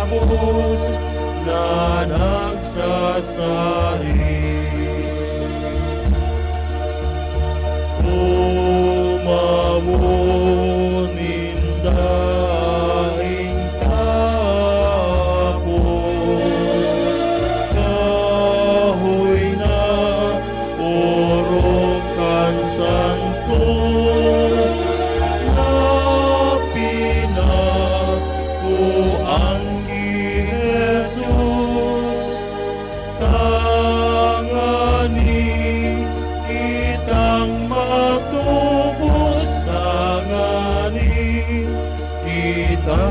tubos na nagsasari. Umawunin daing tapos, kahoy na orokan santo, na pinakuan ni Jesus, tangani kitang matubos, tangani kita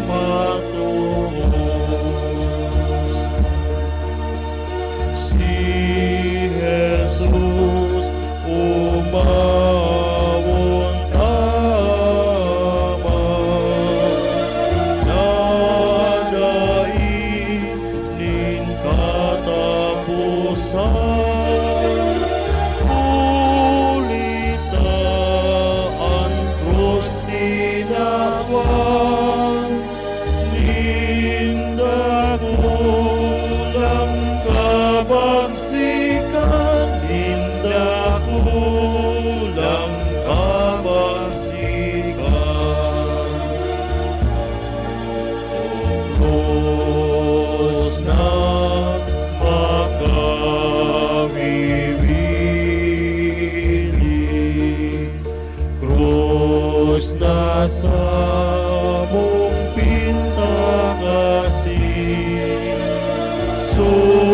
matubos. Si Jesus umawon tama, nadainin katapusan, ulitaan krus tinakwan, nindakulang kabagsikan, nindakulang kabagsikan. Krus na makawiwili, krus na sa mong pintakasi, surugani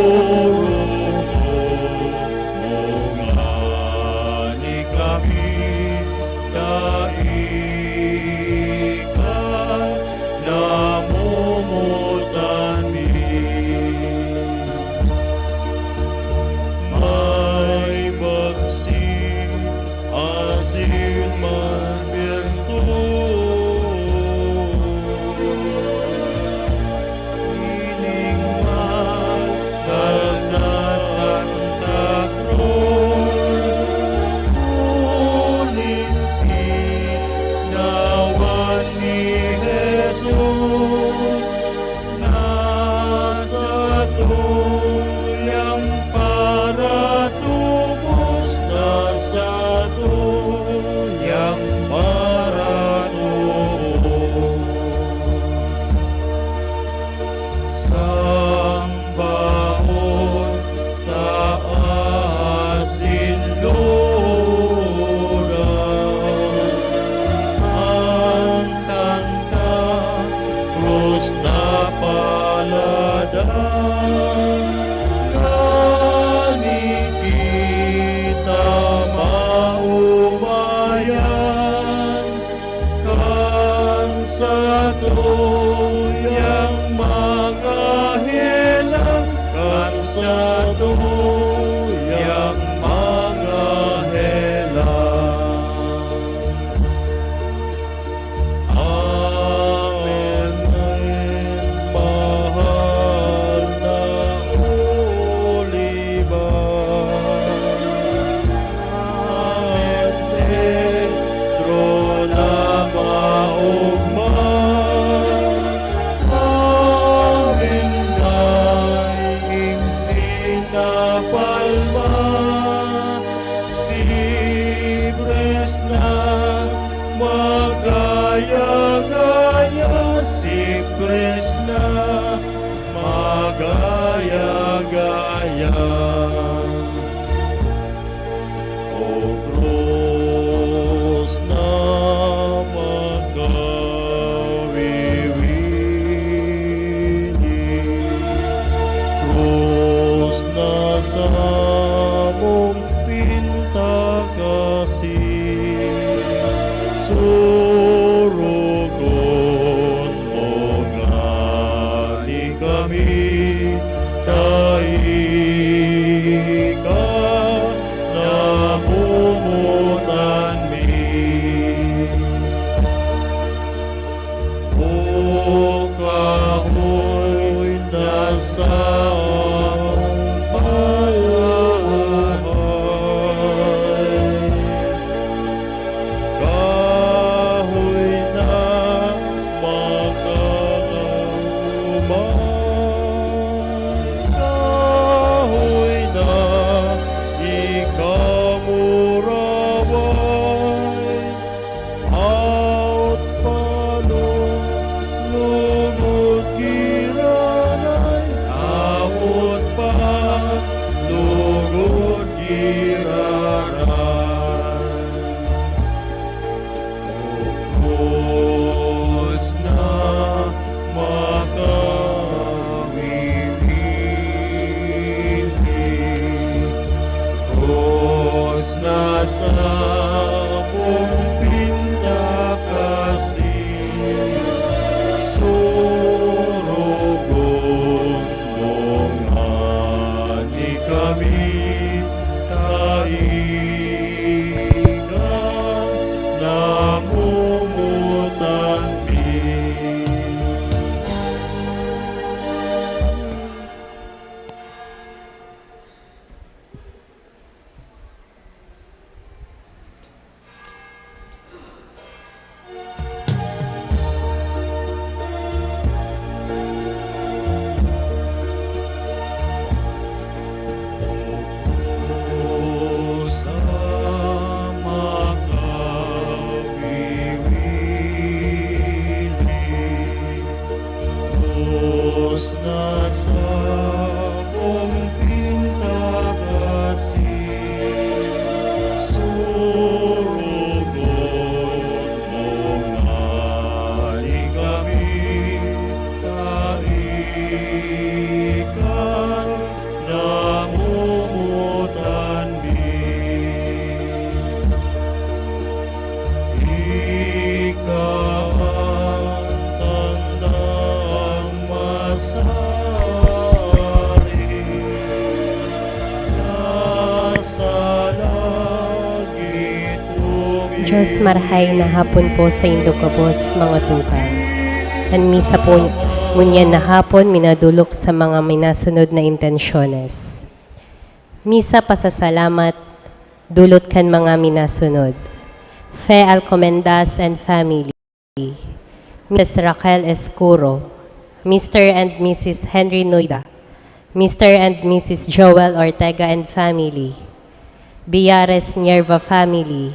kami, daikan namumutan mi. May bagsing asin man ining man sa Santa Cruz, ngunit ginawa ni Jesus, nasa tuyang para tubos, nasa tuyang para tubos. Sambahon taasin luran, ang Santa Cruz na paladan, kani kita maumayan, kan sa tuyang mga helang, kan sa tuyang mga helang. Amen, amen, mahal na Oliban. Amen, sentro na maugman. Amen, daing sinapalma. Sibres na magaya-gaya, sibres na magaya-gaya. O krus na makawiwili, krus na sa mong pintakasi, surugon mo gani kami, daikan kahoy na ikamuraway, out palong lugod giranay, out pa lugod giranay. Ubos na makawiwili, ubos na sa pumpinta kasi, surugon mong ani kami kaigang namumutan mi. Sa makawiwili, ubos na sa pumpinta kasi, surugon mong ani kami kaigan namumutan mi. Ikaw ang tandang masari, nasa langit tumingin. Diyos marhay na hapon po sa indog kabos mga tukan. Ang misa po ngunyan na hapon minadulok sa mga minasunod na intensyones. Misa pasasalamat, dulot kan mga minasunod. Fe Alcomendas and family. Ms. Raquel Escuro. Mr. and Mrs. Henry Noida. Mr. and Mrs. Joel Ortega and family. Biares Nierva family.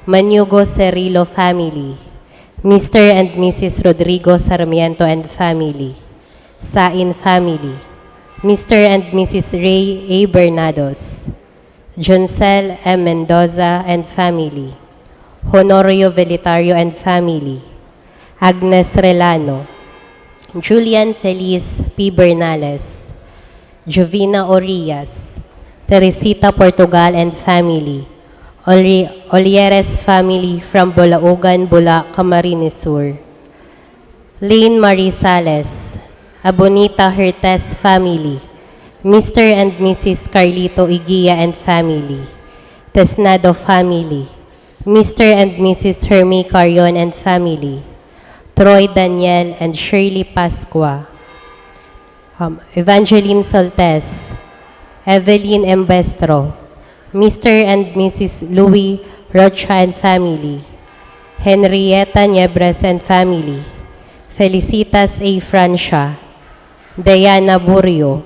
Manyugo Cerilo family. Mr. and Mrs. Rodrigo Sarmiento and family. Sain family. Mr. and Mrs. Ray A. Bernados. Joncel M. Mendoza and family. Honorio Velitario and family. Agnes Relano. Julian Feliz P. Bernales. Jovina Orias. Teresita Portugal and family. Olieres family from Bulaogan, Bula, Camarines Sur. Lane Marie Sales. Abonita Hertes family. Mr. and Mrs. Carlito Iguia and family. Tesnado family. Mr. and Mrs. Hermie Carion and family. Troy Daniel and Shirley Pascua. Evangeline Soltes. Evelyn Embestro. Mr. and Mrs. Louis Rocha and family. Henrietta Niebres and family. Felicitas A. Francia. Diana Burio.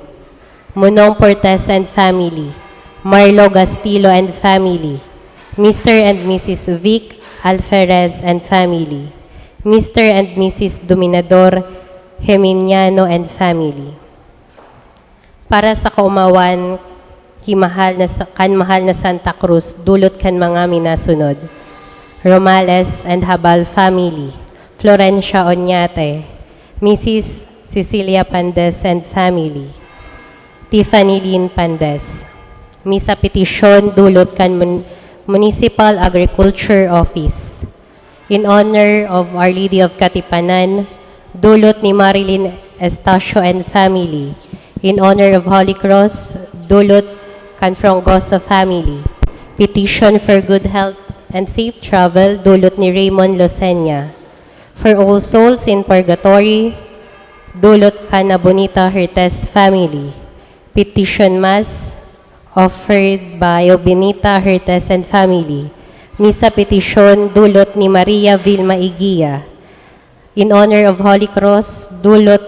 Munong Portes and family. Marlo Gastillo and family. Mr. and Mrs. Vic Alferez and family. Mr. and Mrs. Dominador Geminiano and family. Para sa kaumawan, mahal na Santa Cruz, dulot kan mga minasunod. Romales and Habal family. Florencia Oñate. Mrs. Cecilia Pandes and family. Tiffany Lynn Pandes. Misa petisyon dulot kan Municipal Agriculture Office. In honor of Our Lady of Katipanan, dulot ni Marilyn Estacio and family. In honor of Holy Cross, dulot kan Frongoso family. Petition for good health and safe travel, dulot ni Raymond Losenia. For all souls in purgatory, dulot kan na Bonita Hertes family. Petition Mass offered by Benita Hertes and family. Misa petisyon dulot ni Maria Vilma Iguia. In honor of Holy Cross, dulot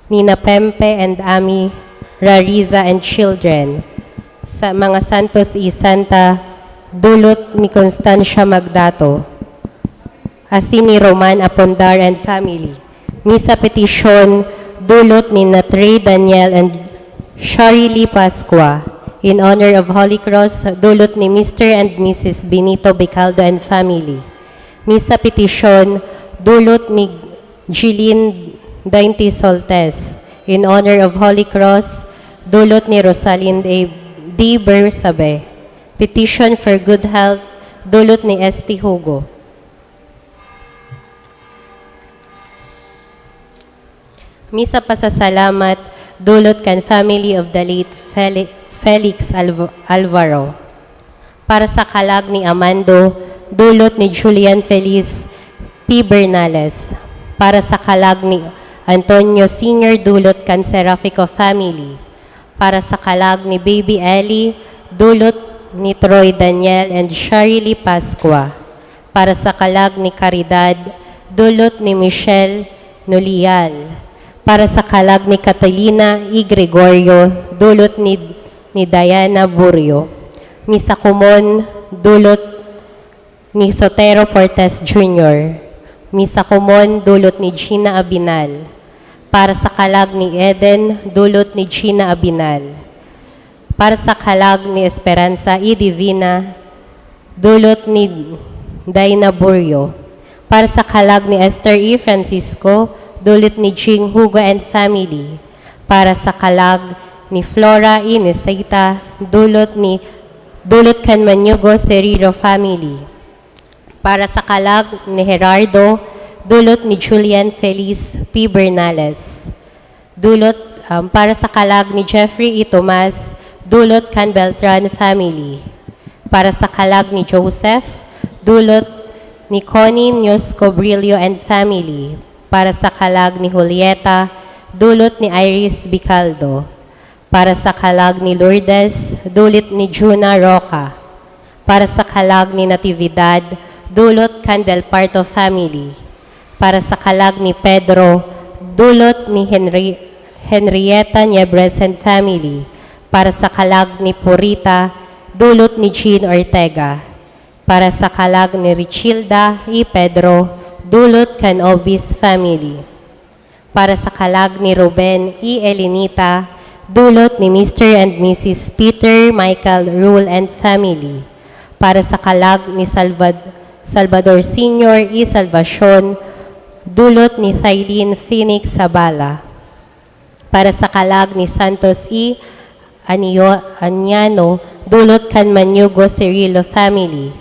Nina Pempe and Ami Rariza and children. Sa mga santos i Santa, dulot ni Constancia Magdato. Asin ni Roman Apondar and family. Misa petisyon, dulot ni Natre Daniel and Sharily Pascua. In honor of Holy Cross, dulot ni Mr. and Mrs. Benito Bicaldo and family. Misa petisyon, dulot ni Jeline Dainty Soltes. In honor of Holy Cross, dulot ni Rosalind D. Bersabe. Petition for good health, dulot ni Esti Hugo. Misa pasasalamat, dulot kan family of the late Felix Alvaro. Para sa kalag ni Amando, dulot ni Julian Feliz P. Bernales. Para sa kalag ni Antonio Sr., dulot kan Serafico family. Para sa kalag ni Baby Ellie, dulot ni Troy Daniel and Sharily Pascua. Para sa kalag ni Caridad, dulot ni Michelle Nolial. Para sa kalag ni Catalina E. Gregorio, dulot ni Diana Burio. Misa Kumon, dulot ni Sotero Portes Jr. Misa Kumon, dulot ni Gina Abinal. Para sa kalag ni Eden, dulot ni Gina Abinal. Para sa kalag ni Esperanza E. Divina, dulot ni Dina Burio. Para sa kalag ni Esther E. Francisco, dulot ni Jing Hugo and family. Para sa kalag ni Flora E. Nesaita, dulot kan Manyugo Serino family. Para sa kalag ni Gerardo, dulot ni Julian Feliz P. Bernales. Dulot para sa kalag ni Jeffrey E. Tomas, dulot kan Beltran family. Para sa kalag ni Joseph, dulot ni Connie Niosco Brillo and family. Para sa kalag ni Julieta, dulot ni Iris Bicaldo. Para sa kalag ni Lourdes, dulot ni Juna Roca. Para sa kalag ni Natividad, dulot kan Del Parto family. Para sa kalag ni Pedro, dulot ni Henrietta Niebres and family. Para sa kalag ni Purita, dulot ni Jean Ortega. Para sa kalag ni Richilda E. Pedro, dulot kan Obis family. Para sa kalag ni Ruben E. Elinita, dulot ni Mr. and Mrs. Peter Michael Rule and family. Para sa kalag ni Salvador Sr. E. Salvacion, dulot ni Thailene Phoenix Sabala. Para sa kalag ni Santos E. Anyano, dulot kan Manyugo Cirilo family.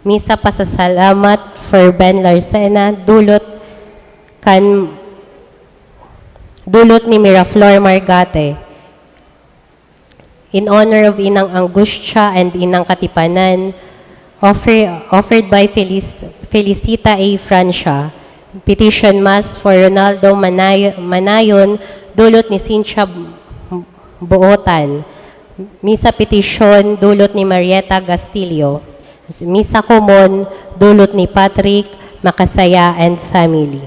Misa pasasalamat for Ben Larcena, dulot ni Miraflor Margate. In honor of Inang Angustia and Inang Katipanan, offered by Felicita A. Francia. Petition Mass for Ronaldo Manayon, dulot ni Cynthia Buotan. Misa Petition, dulot ni Marieta Gastillo. Misa Common, dulot ni Patrick Makasaya and family.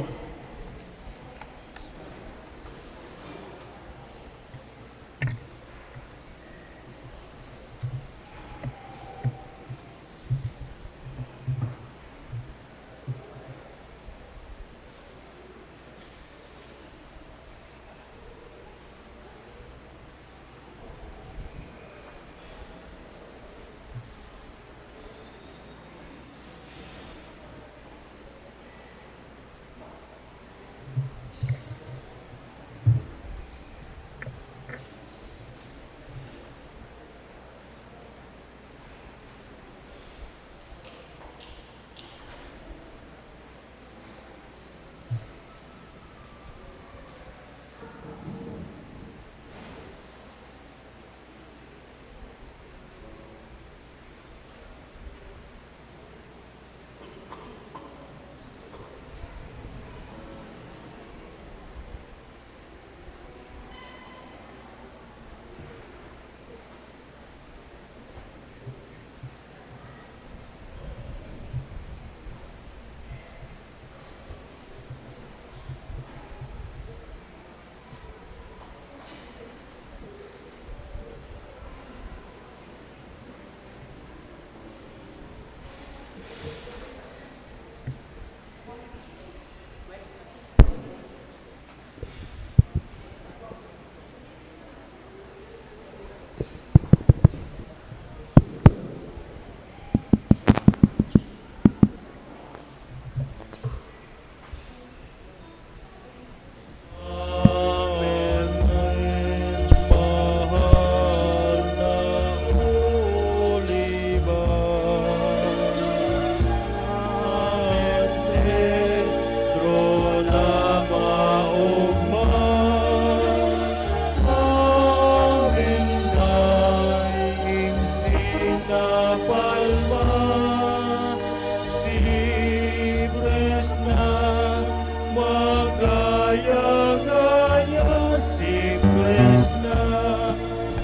igles na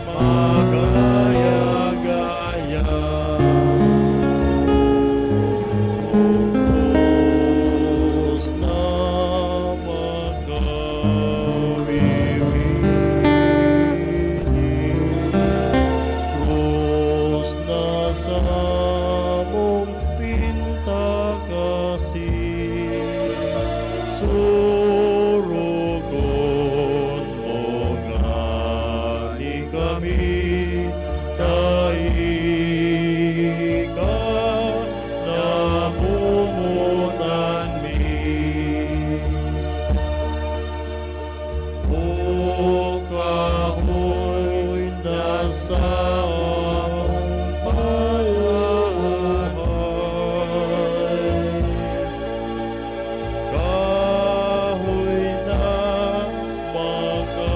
magaya-gaya. Krus na magkawiwini, krus na sa mong pintakasi, surugon mo gani kami, taika na pumutan mi. O kahoy na sa among palahay, kahoy na magkakaguman,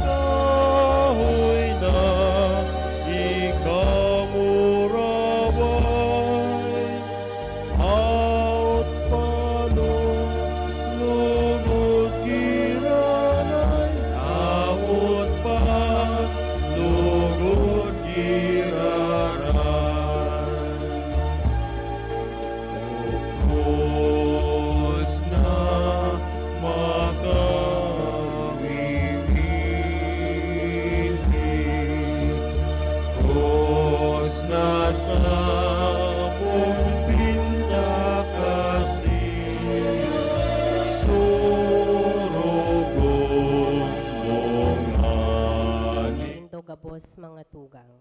kahoy na ikamuraway, out palong lugod giranay, out pa lugod giranay. Krus na makawiwili, krus na sa mong pinakasi, surugon mo ngani. Gabos mga tugang.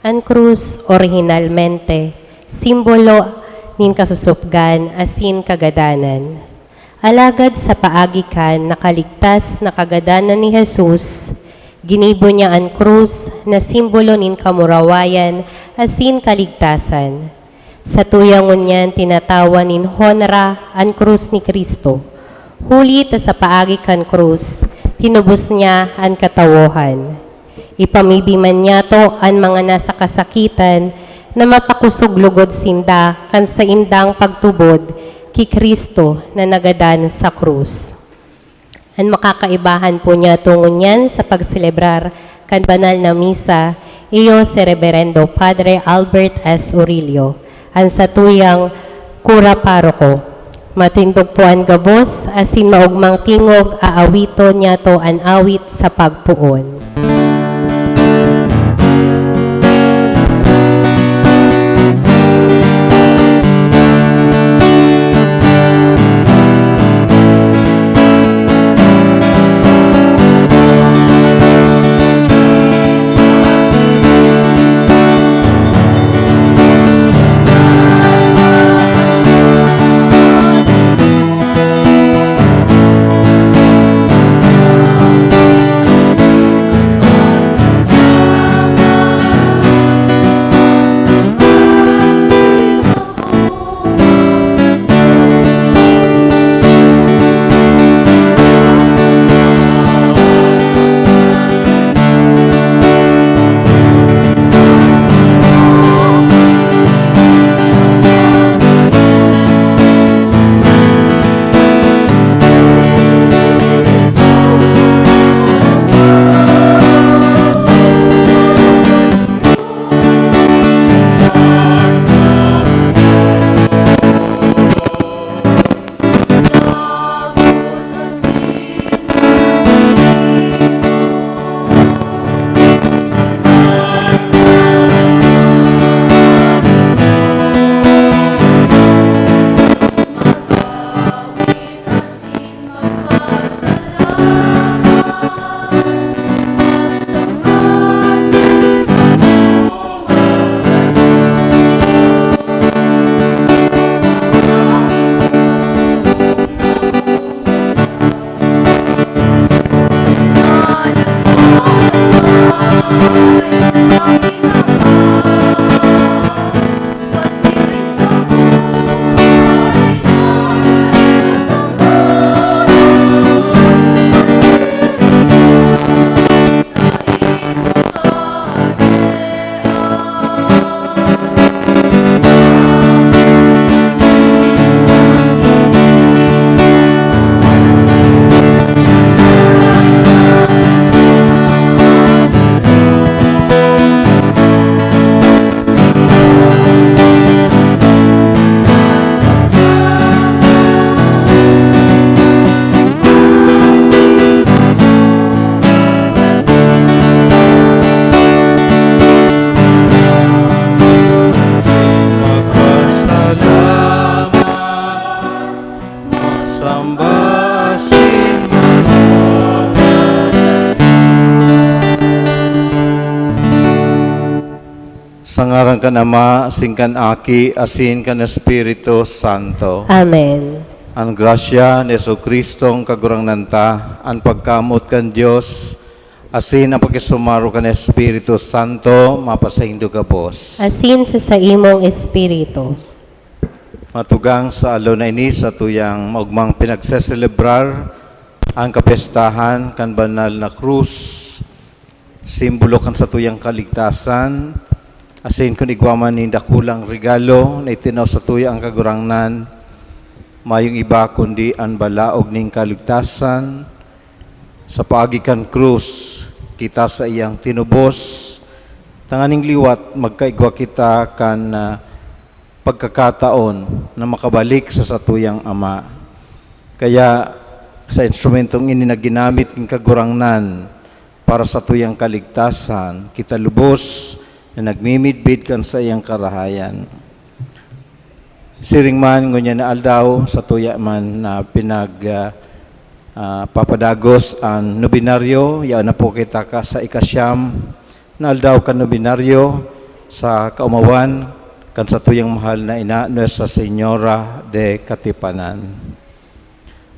Ang krus originalmente, simbolo nin kasusupgan asin kagadanan. Alagad sa paagikan nakaligtas na kagadanan ni Jesus, ginibo niya ang krus na simbolo nin kamurawayan asin kaligtasan. Sa tuyangon niyan tinatawan nin honra ang krus ni Kristo. Huli ta sa paagikan krus, tinubos niya ang katawohan. Ipamibiman niya to ang mga nasa kasakitan na mapakusog lugod sinda kan sa indang pagtubod ki Kristo na nagadan sa krus. Ang makakaibahan po niya tungon yan sa pagselebrar kan banal na misa, iyo si Reverendo Padre Albert S. Urilio, ang satuyang kura paroko. Matindog po ang gabos, asin maugmang tingog, aawito niya to ang awit sa pagpuon. ngalan kan Ama, asin kan Aki, asin kan Espiritu Santo. Amen. Ang grasya ni Jesucristong kagurang nanta, ang pagkamot kan Diyos, asin ang pagkisumaro kan Espiritu Santo, mapasaindo ka Bos. Asin sa imong espiritu. Matugang sa alo na ini sa tuyang maugmang pinagseselebrar ang kapestahan kan banal na krus, simbolo kan sa tuyang kaligtasan, asin kung igwaman ni dakulang regalo na itinaw sa tuyang kagurangnan, mayong iba kundi ang balaog ning kaligtasan, sa paagikan krus, kita sa iyang tinubos, tanganing liwat magkaigwa kita kan pagkakataon na makabalik sa satuyang Ama. Kaya sa instrumentong ini na ginamit ng kagurangnan para sa tuyang kaligtasan, kita lubos na nagmimidbid kan sa iyang karahayan. Siring man ngunya na aldaw sa tuya man na papadagos ang nobinaryo, yan na po kita ka sa ikasyam na aldaw kan nobinaryo sa kaumawan kan sa tuyang mahal na ina Nuestra Señora de Katipanan.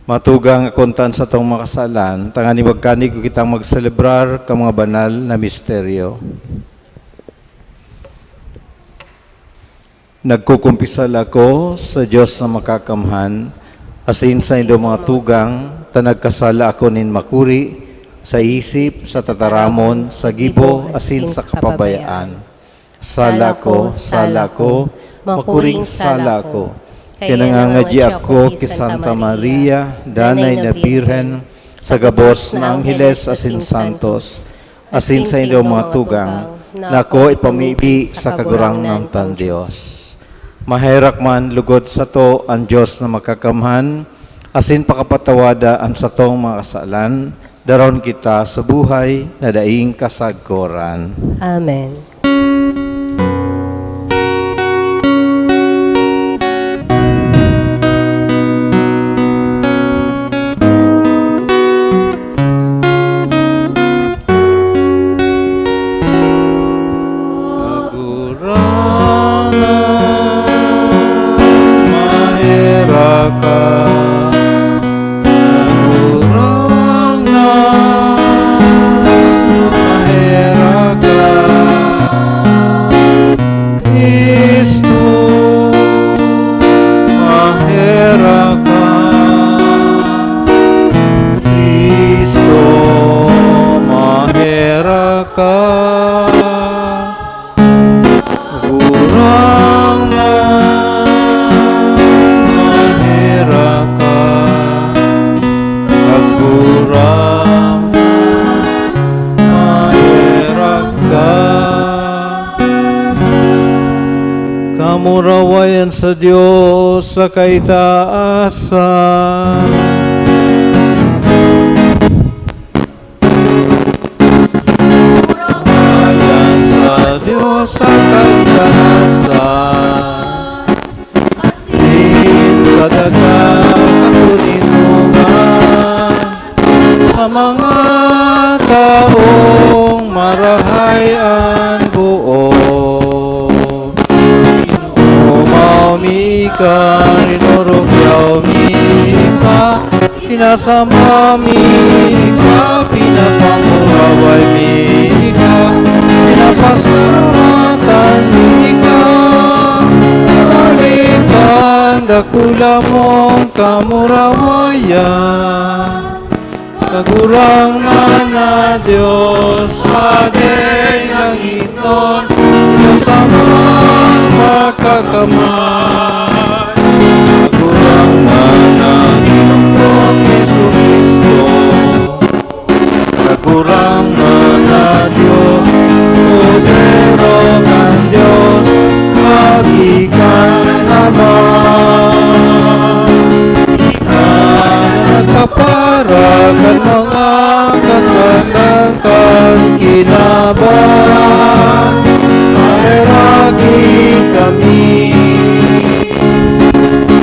Matugang akontan sa tong makasalan, tangani magkanig ko kitang magselebrar ka mga banal na misteryo. Nagkukumpisal ako sa Diyos na makakamhan, asin sa inyong mga tugang, tanagkasala ako nin makuri, sa isip, sa tataramon, sa gibo, asin sa kapabayaan. Sala ko, makuring sala ko. Kinangangadya ako ki Santa Maria, Danay na Birhen, sa gabos na Angheles asin Santos, asin sa inyong mga tugang, na ako ipamibi sa kagurang ng tan Diyos. Maherak man lugod sa to ang Diyos na makakamhan, asin pakapatawada ang sa tong mga kasalan, daron kita sa buhay na daing kasagkoran. Amen. Kamurawayan sa Diyos sa kaitaasan. Kamurawayan sa Diyos sa kaitaasan. Asin sa dagang katulinungan sa mga taong marahayan buo. Mika, rinurugyaw Mika, sinasama Mika, pinapanguraway Mika, pinapasalamatan Mika, alitan dakula mong kamurawayan, kagurang na Diyos sa deng langiton, kasama makakamay, kagurang na ng Panginoong Jesucristo, kagurang na Diyos, kudero kan Diyos, magikan naman. Nagpapara kan mga kasalan kan kinaban, maheragi kami.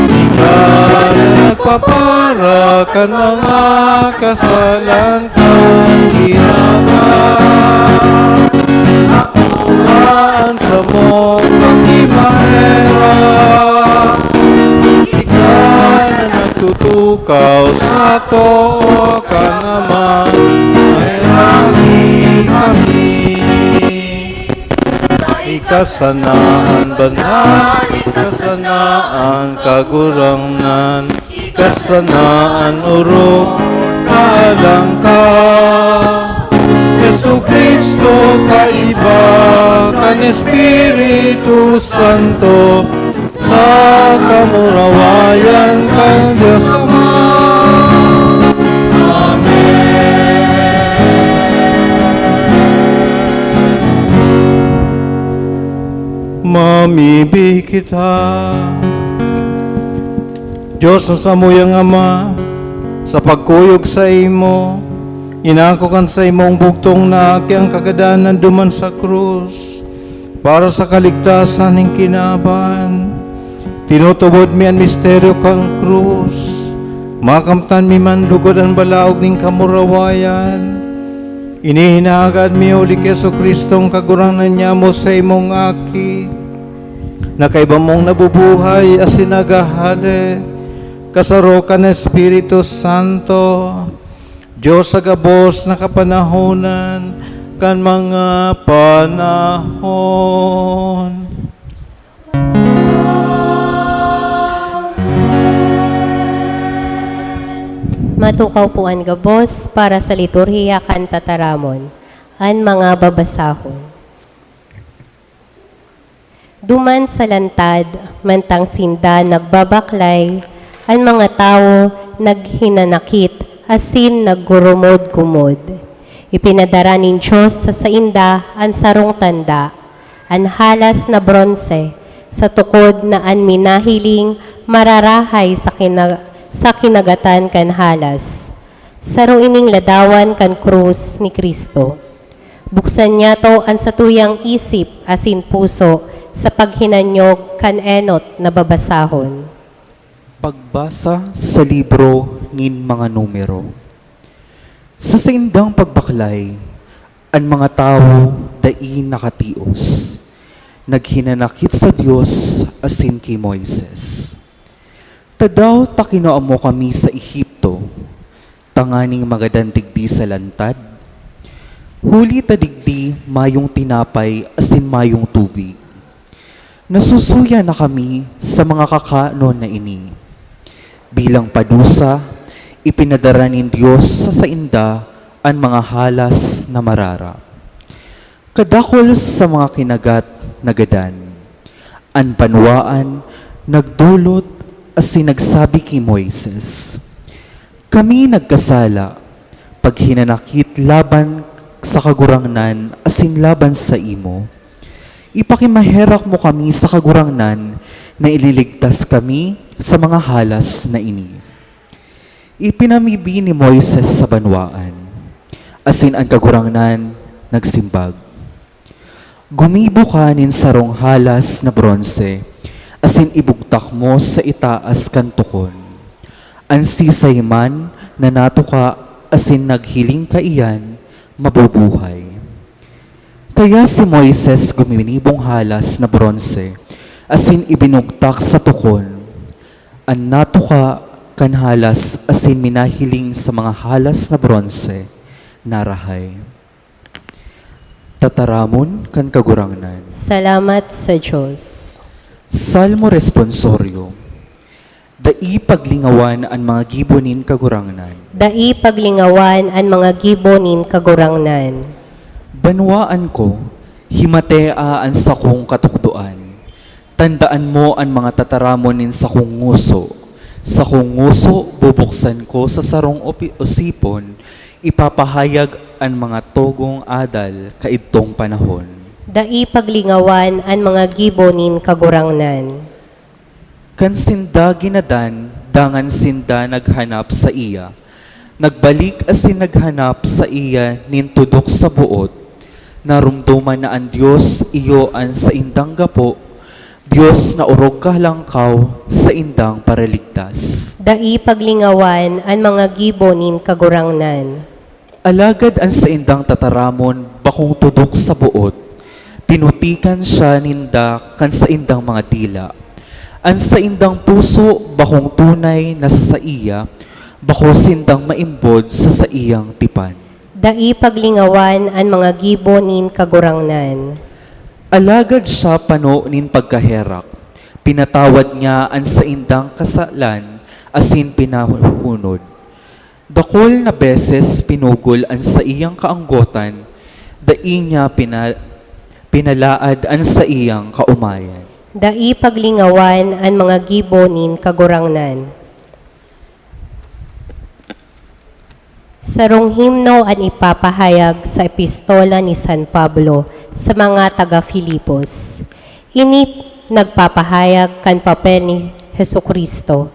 Ikaw na nagpapara kan mga kasalan kan kinaban, akuhaan sa mong pukaw sa to ka naman, ay ragi kami. Ikasanaan banal, ikasanaan kagurangnan, ikasanaan urok kalang ka. Yesu Kristo kaiba kan Espiritu Santo, sa kamurawayan kan Diyos Ama. Mamibig kita, Diyos sa samuyang Ama, sa pagkuyog sa imo, inako kan sa imong bugtong na akyang kagadanan duman sa krus, para sa kaligtasan ng kinaban. Tinutubod mi ang misteryo kang krus, makamtan mi man lugod ang balaog ning kamurawayan. Inihinagad mi uli Keso Kristong kagurangan niya mo sa imong aki, na kaiba mong nabubuhay as sinagahade, kasaro ka na Espiritu Santo, Diyos sa gabos na kapanahonan, kan mga panahon. Matukaw po ang gabos para sa liturhiya kan tataramon, ang mga babasahon. Duman sa lantad, mantang sinda nagbabaklay, ang mga tao naghinanakit, asin naggurumod-gumod. Ipinadara nin Diyos sa sainda ang sarong tanda, ang halas na bronze, sa tukod na an minahiling mararahay sa kinagatan kan halas. Saro ining ladawan kan krus ni Kristo. Buksan niya to ang satuyang isip asin puso sa paghinanyog kan enot na babasahon. Pagbasa sa libro nin mga numero. Sa saindang pagbaklay, ang mga tao dai nakatios, naghinanakit sa Dios asin kay Moises. Tadaw takinoa mo kami sa Ehipto, tanganing magadandigdi sa lantad. Huli tadigdi mayong tinapay asin mayong tubig. Nasusuya na kami sa mga kakanon na ini. Bilang padusa, ipinadara ni Diyos sa sainda ang mga halas na marara. Kadakol sa mga kinagat na gadan, ang panwaan nagdulot asin nagsabi kay Moises, kami nagkasala pag hinanakit laban sa kagurangnan asin laban sa imo. Ipakimaherak mo kami sa kagurangnan na ililigtas kami sa mga halas na ini. Ipinamibi ni Moises sa banwaan, asin ang kagurangnan nagsimbag. Gumibo ka nin sarong halas na bronze, asin ibugtak mo sa itaas kantukon. Ang sisay man na natuka asin naghiling ka iyan, mabubuhay. Kaya si Moises guminibong halas na bronze, asin ibinugtak sa tukon. Ang natuka kan halas asin minahiling sa mga halas na bronze, narahay. Tataramon kan kagurangnan. Salamat sa Diyos. Salmo responsorio. Dai paglingawan ang mga gibonin kagurangnan. Dai paglingawan ang mga gibonin kagurangnan. Banwaan ko, himatea ang sakong katukduan. Tandaan mo ang mga tataramonin sa kong nguso. Sa kong nguso, bubuksan ko sa sarong osipon, ipapahayag ang mga togong adal kaidtong panahon. Dai paglingawan ang mga gibonin kagurangnan. Kan sinda ginadan, dangan sinda naghanap sa iya. Nagbalik asin naghanap sa iya nintudok sa buot. Narumduman na ang Diyos iyo ang sa indang gapo, Diyos na urog kahalangkaw sa indang paraligtas. Dai paglingawan ang mga gibonin kagurangnan. Alagad ang sa indang tataramon bakong tudok sa buot. Pinutikan siya ninda kan sa indang mga dila. Ang sa indang puso bakong tunay na sa iya, bako sindang maimbod sa saiyang tipan. Dai paglingawan an mga gibo nin kagurangnan. Alagad siya pano nin pagkaherak, pinatawad niya ang saindang kasalan, asin pinahunod. Dakol na beses pinugol ang saiyang kaanggotan, dai niya pinalaad ang saiyang kaumayan. Dai paglingawan an mga gibo nin kagurangnan. Sarong himno an ipapahayag sa epistola ni San Pablo sa mga taga-Filipos. Ini nagpapahayag kan papel ni Hesukristo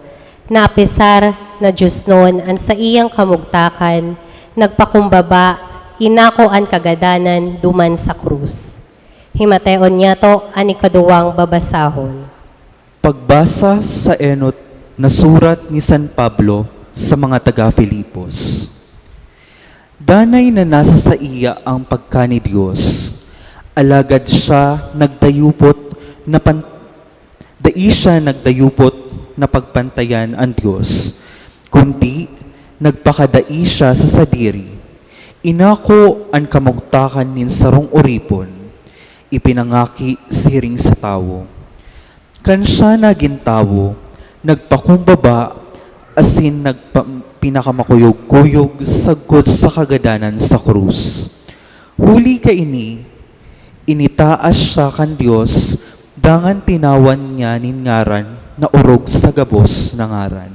na apesar na Diyos noon ang sa iyang kamugtakan, nagpakumbaba, inako ang kagadanan duman sa krus. Himateon niya to ang ikaduwang babasahon. Pagbasa sa enot na surat ni San Pablo sa mga taga-Filipos. Danay na nasa sa iya ang pagka ni Diyos, alagad siya nagdayupot na dai siya nagdayupot na pagpantayan ang Diyos, kundi nagpakadai siya sa sadiri. Inako ang kamugtakan nin sarong uripon, ipinangaki siring sa tawo. Kan siya naging tawo, nagpakumbaba, asin pinakamakuyog-kuyog sagkot sa kagadanan sa krus. Huli ka initaas siya kan Diyos, dangan tinawan niya nin ngaran na urog sa gabos na ngaran.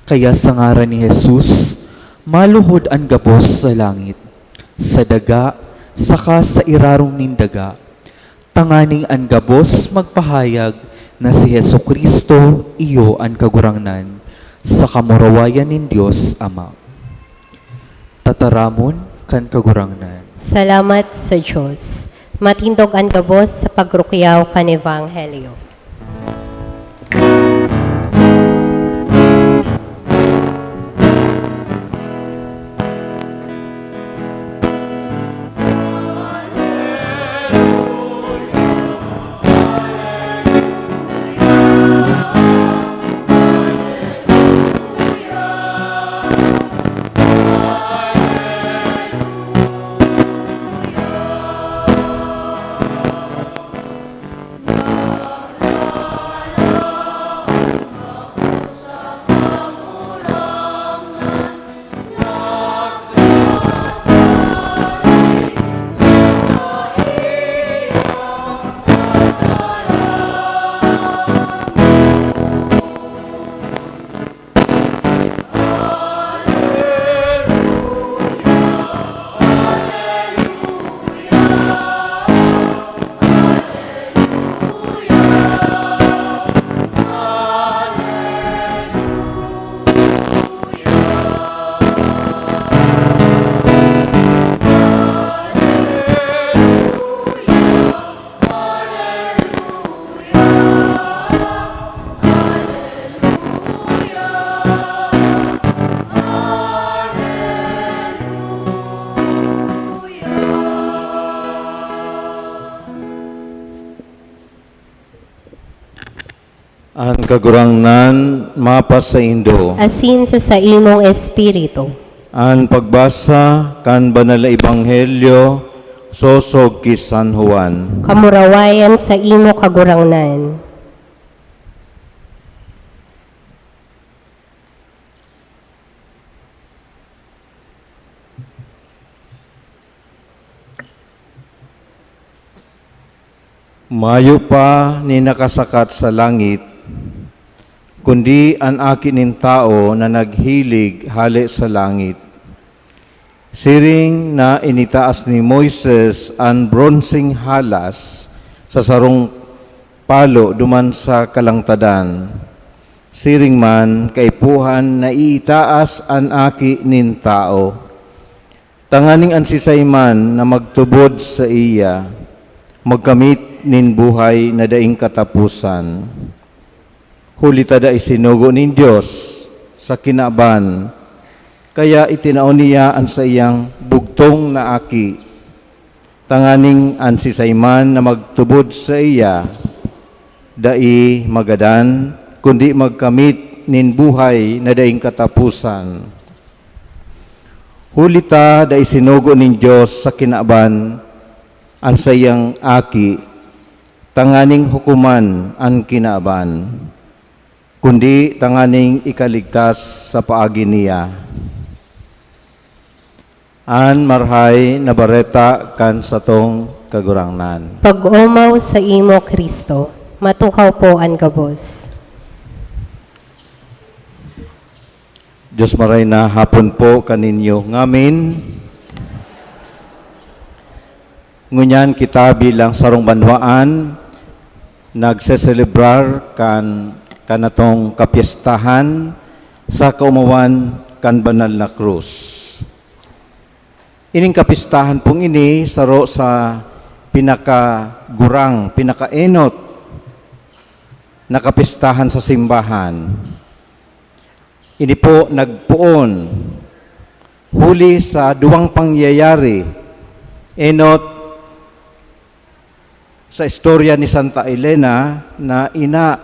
Kaya sa ngaran ni Jesus, maluhod ang gabos sa langit, sa daga, saka sa irarong nin daga. Tanganing ang gabos magpahayag na si Hesukristo iyo ang kagurangnan, sa kamurawayan nin Diyos Ama. Tataramon kan kagurangnan. Salamat sa Diyos. Matindog ang gabos sa pagrukyaw kan Ebanghelyo. Ang kagurangnan mapas sa Indo. Asin sa imong espiritu. Ang pagbasa kan banal na ebanghelyo sosog ki San Juan. Kamurawayan sa imo kagurangnan. Mayo pa ni nakasakat sa langit, kundi ang akin nin tao na naghilig hali sa langit. Siring na initaas ni Moises ang bronseng halas sa sarong palo duman sa kalangtadan. Siring man kaipuhan na iitaas ang aki nin tao. Tanganing ang sisayman na magtubod sa iya, magkamit nin buhay na daing katapusan. Huli tada isinugo nin Diyos sa kinaban, kaya itinaon niya ang sa iyang bugtong na aki. Tanganing ang sisayman na magtubod sa iya, dai magadan, kundi magkamit nin buhay na daing katapusan. Hulita da isinugo nin Diyos sa kinaaban ang sayang aki, tanganing hukuman ang kinaaban, kundi tanganing ikaligtas sa paagi niya. An marhay na bareta kan satong kagurangnan. Pag-umaw sa imo, Kristo, matukaw po ang gabos. Diyos maray na hapon po kaninyo ngamin. Ngunyan kita bilang sarong banwaan, nagseselebrar kanatong kapiestahan sa kaumawan kan banal na krus. Ining kapistahan pong ini saro sa pinakagurang, pinakaenot na kapistahan sa simbahan. Ini po nagpuon huli sa duwang pangyayari enot sa istorya ni Santa Elena na ina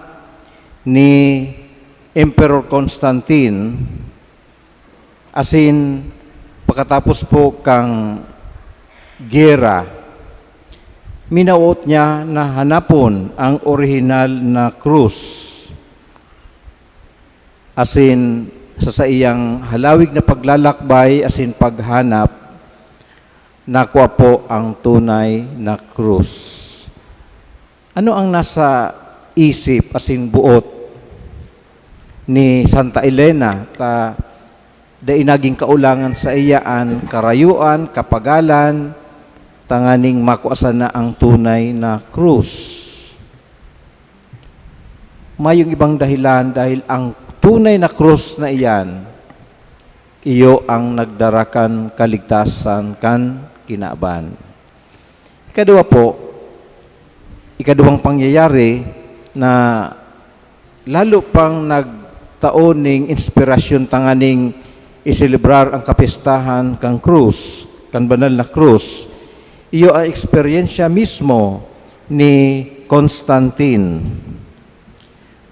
ni Emperor Constantine, asin pagkatapos po kang gera, minaot niya na hanapon ang orihinal na krus. Asin sa iyang halawig na paglalakbay, asin paghanap, nakuha po ang tunay na krus. Ano ang nasa isip, asin buot ni Santa Elena da inaging kaulangan sa iyaan, karayuan, kapagalan, tanganing makuasan na ang tunay na krus? Mayong ibang dahilan dahil ang tunay na krus na iyan, iyo ang nagdarakan kaligtasan kan kinaaban. Ikaduwang pangyayari na lalo pang nagtaon ning inspirasyon tanganing iselebrar ang kapistahan kang krus, kan banal na krus. Iyo ang eksperyensya mismo ni Constantine.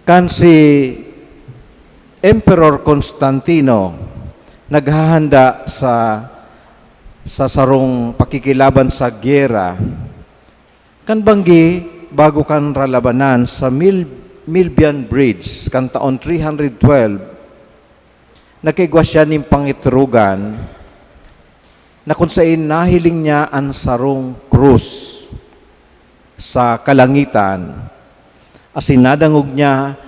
Kan si Emperor Constantino naghahanda sa sarong pakikilaban sa gyera. Kan banggi bago kan ralabanan sa Milvian Bridge kan taon 312, nakigwa siya ning pangiturugan na kung saan nahiling niya ang sarong krus sa kalangitan, asin nadangog niya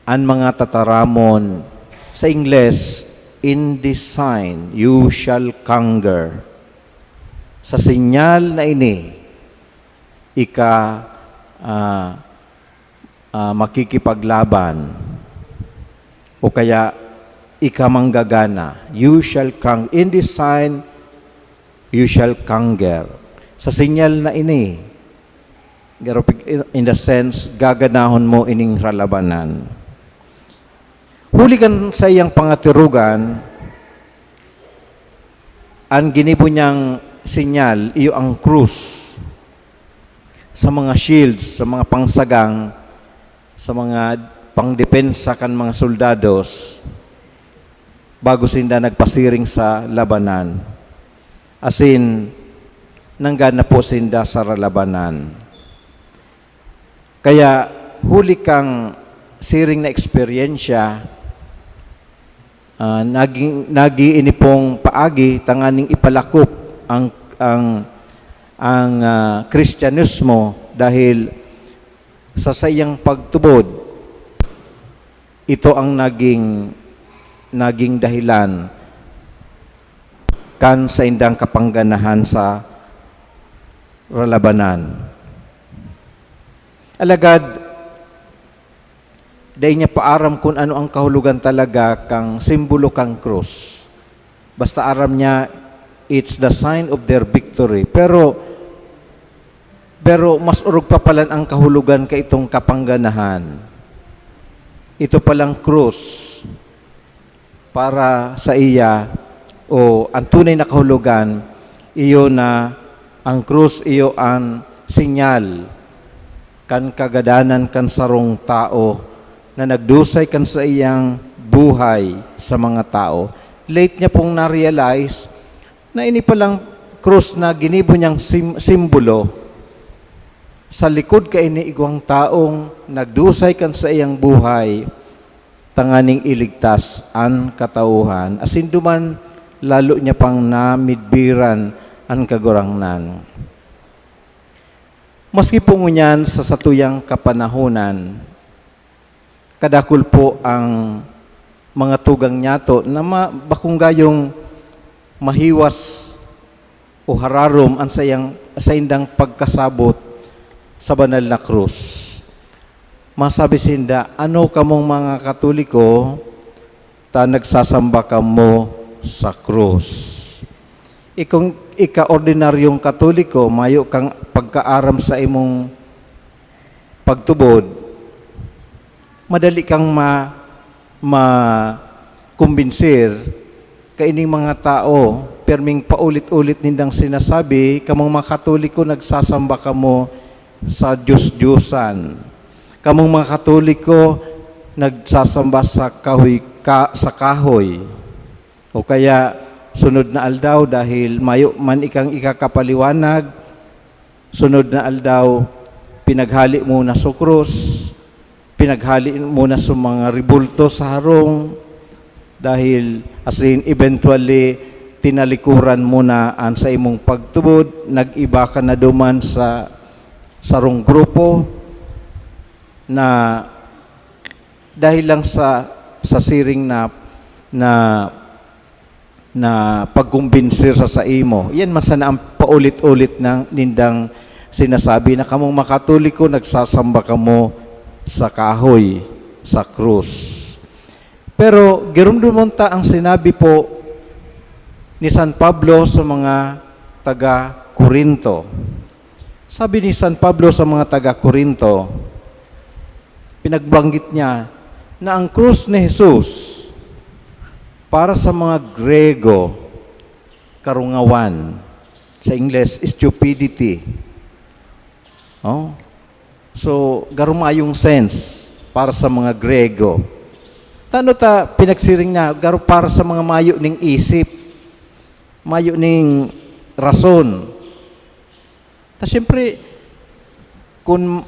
ang mga tataramon sa Ingles, "In this sign you shall conquer." Sa sinyal na ini, makikipaglaban o kaya manggagana. You shall conquer. In this sign, you shall conquer. Sa sinyal na ini, in the sense, gaganahon mo ining ralabanan. Huli kan sa iyang pangatirugan, ang ginibo niyang sinyal, iyo ang krus. Sa mga shields, sa mga pangsagang, sa mga pangdepensa kan mga soldados, bago sinda nagpasiring sa labanan. Asin, nanggana po sinda sa labanan. Kaya, huli kang siring na eksperyensya, nagi pong paagi, tanganing ipalakop ang Kristyanismo dahil sa sayang pagtubod, ito ang naging dahilan kan sa indang kapangganahan sa ralabanan. Alagad, dahil niya paaram kung ano ang kahulugan talaga kang simbolo kang krus. Basta aram niya, it's the sign of their victory. Pero mas urog pa pala ang kahulugan ka itong kapangganahan. Ito palang krus para sa iya o ang tunay na kahulugan, iyo na ang krus, iyo ang sinyal kan kagadanan kan sarong tao na na nagdusay kan sa iyang buhay sa mga tao. Late niya pong na-realize na ini palang krus na ginibo niyang simbolo sa likod ka ini igwang taong nagdusay kan sa iyang buhay tanganing iligtas an katauhan. Asin duman lalo niya pang namidbiran an kagurangnan. Maski po ngunyan sa satuyang kapanahunan, kadakul po ang mga tugang nyato na bakunggayong mahiwas o hararom ang sa indang pagkasabot sa banal na krus. Masabi sinda, ano kamong mga Katoliko, ta nagsasamba kamo sa krus. Ikong ika-ordinaryong Katoliko, mayo kang pagkaaram sa imong pagtubod, madali kang kumbinser kaining mga tao, perming paulit-ulit nindang sinasabi, kamong mga Katoliko nagsasamba kamo sa Diyos-Diyosan. Kamong mga Katoliko nagsasamba sa kahoy. O kaya sunod na aldaw dahil mayo man ikang ikakapaliwanag, sunod na aldaw pinaghali muna sa krus, pinaghali muna sa mga ribulto sa harong, dahil as in eventually tinalikuran muna ang sa imong pagtubod, nag-iba ka na duman sa sarong grupo na dahil lang sa siring na pagkumbinsir sa imo. Yan man sana ang paulit-ulit ng nindang sinasabi na kamong makatoliko nagsasamba kamo sa kahoy, sa krus. Pero girumdumunta ang sinabi po ni San Pablo sa mga taga-Korinto. Sabi ni San Pablo sa mga taga-Korinto, pinagbanggit niya na ang krus ni Jesus para sa mga Grego, karungawan. Sa Ingles, stupidity. Oh? So, garumayong sense para sa mga Grego. Tano ta pinagsiring na, garo para sa mga mayo ning isip, mayo ning rason. Ta siyempre, kung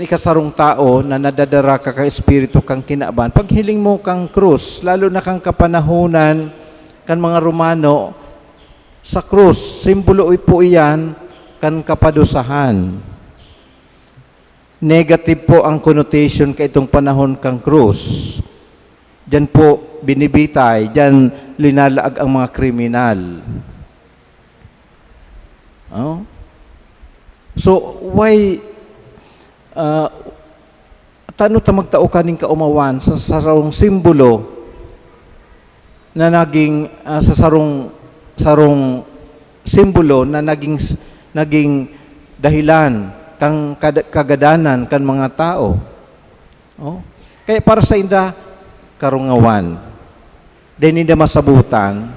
ikasarong tao na nadadara ka kay Espiritu kang kinaban, pag hiling mo kang krus, lalo na kang kapanahunan, kan mga Romano, sa krus, simbolo po iyan, kan kapadusahan. Negative po ang connotation kay itong panahon kang krus. Diyan po binibitay, diyan linalaag ang mga kriminal. Oh? So, why tano ta magtao kaning kaumawan sa sarong simbolo na naging sa sarong simbolo na naging dahilan kang kagadanan kan mga tao. Oh? Kaya para sa inda karungawan, din inda masabutan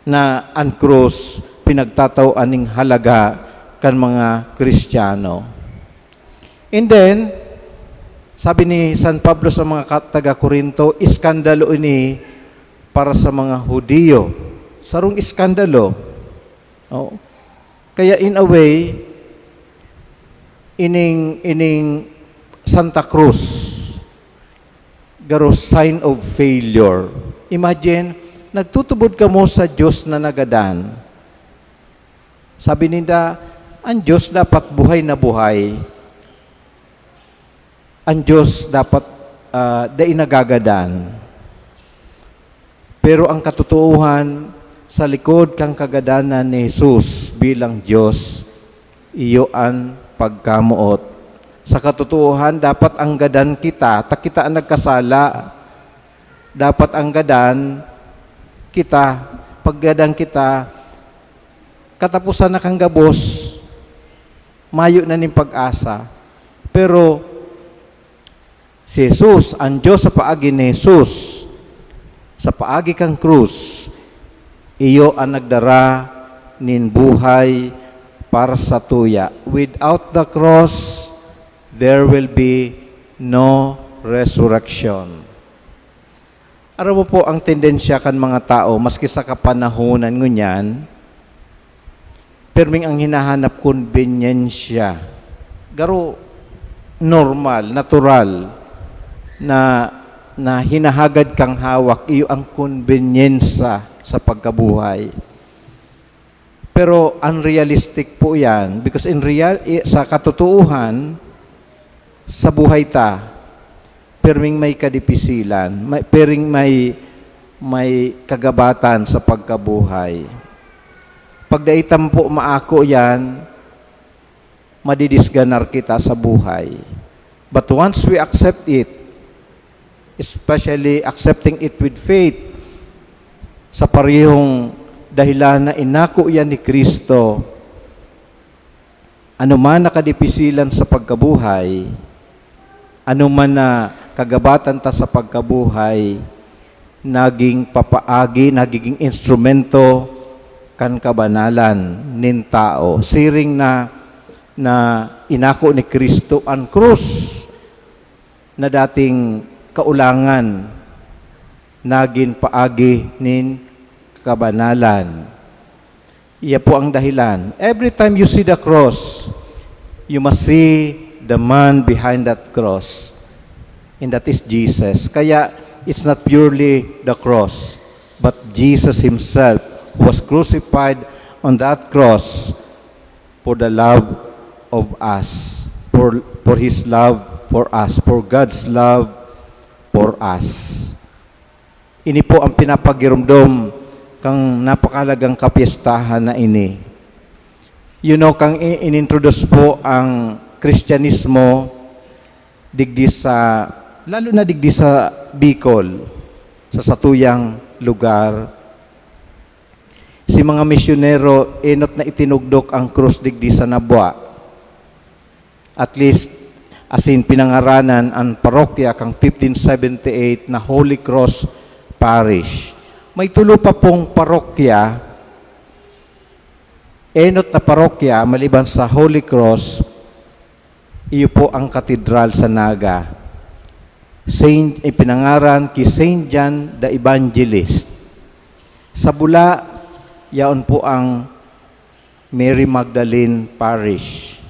na ang krus pinagtataw aning halaga kan mga Kristiyano. And then, sabi ni San Pablo sa mga taga-Korinto, iskandalo ini para sa mga Hudiyo. Sarong iskandalo. Oh. Kaya in a way, ining Santa Cruz, garo sign of failure. Imagine, nagtutubod ka mo sa Diyos na nagadan. Sabi nila, ang Diyos dapat buhay na buhay. Ang Diyos dapat nagagadan. Pero ang katotohanan sa likod kang kagadanan ni Jesus bilang Diyos, iyo ang pagkamuot. Sa katotohanan, dapat ang gadan kita, kita ang nagkasala. Dapat ang gadan kita, paggadan kita, katapusan na kang gabos, mayo na ning pag-asa. Pero si Jesus, ang Diyos sa paagi ni Jesus, sa paagi kang krus, iyo ang nagdara nin buhay para sa tuya. Without the cross, there will be no resurrection. Aram mo po ang tendensya kan mga tao, maski sa kapanahunan ngunyan, perming ang hinahanap konbensya. Garo normal, natural, na hinahagad kang hawak, iyo ang konbenyensa sa pagkabuhay. Pero unrealistic po yan because sa katotohanan, sa buhay ta, perming may kadipisilan, perming may kagabatan sa pagkabuhay. Pagdaitam po maako yan, madidisganar kita sa buhay. But once we accept it, especially accepting it with faith, sa parehong dahilan na inako yan ni Kristo, ano man nakadipisilan sa pagkabuhay, ano man na kagabatan ta sa pagkabuhay, naging papaagi, nagiging instrumento kan kabanalan nin tao. Siring na inako ni Kristo ang krus na dating kaulangan, naging paagi nin kabanalan. Iya po ang dahilan. Every time you see the cross, you must see the man behind that cross. And that is Jesus. Kaya it's not purely the cross, but Jesus himself was crucified on that cross for the love of us, for his love for us, for God's love for us. Ini po ang pinapagirumdom kang napakalagang kapistahan na ini. You know, kang inintroduce po ang Kristyanismo digdi sa, lalo na digdi sa Bicol, sa satuyang lugar, si mga misyonero enot na itinugdok ang krus digdi sa Nabwa. At least, asin pinangaranan ang parokya kang 1578 na Holy Cross Parish. May tulo pa pong parokya, enot na parokya, maliban sa Holy Cross, iyo po ang katedral sa Naga. Ipinangaran ki Saint John the Evangelist. Sa Bula, yaon po ang Mary Magdalene Parish.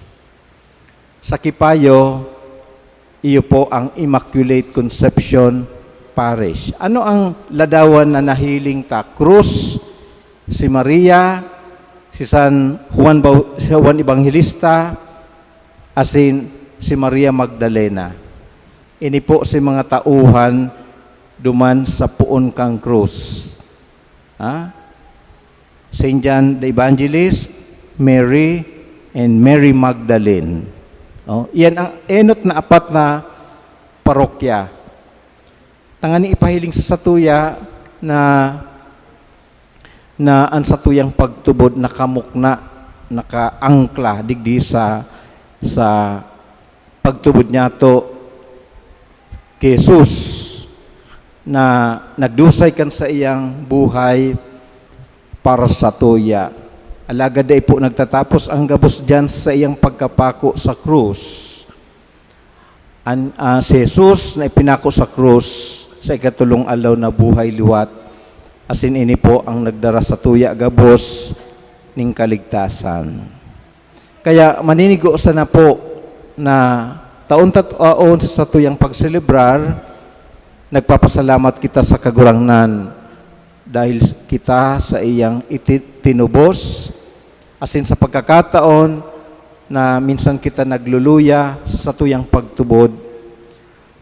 Sa Kipayo, iyo po ang Immaculate Conception Parish. Ano ang ladawan na nahiling ta? Cruz, si Maria, si San Juan Evangelista, asin si Maria Magdalena. Ini po si mga tauhan duman sa puon kang krus. Saint John the Evangelist, Mary, and Mary Magdalene. Yan ang enot na apat na parokya. Tangani ipahiling sa satuya na ang satuyang pagtubod nakamukna, nakaangkla digdi sa pagtubod niya to kay Jesus na nagdusay kan sa iyang buhay para sa tuya. Alagad ay po nagtatapos ang gabos dyan sa iyang pagkapako sa krus. Si Jesus na ipinako sa krus sa ikatulong alaw na buhay liwat, asin ini po ang nagdara sa tuya gabos ning kaligtasan. Kaya maninigo sana po na taon-taon sa tuyang pagselebrar, nagpapasalamat kita sa kagurangnan dahil kita sa iyang tinubos, asin sa pagkakataon na minsan kita nagluluya sa tuyang pagtubod,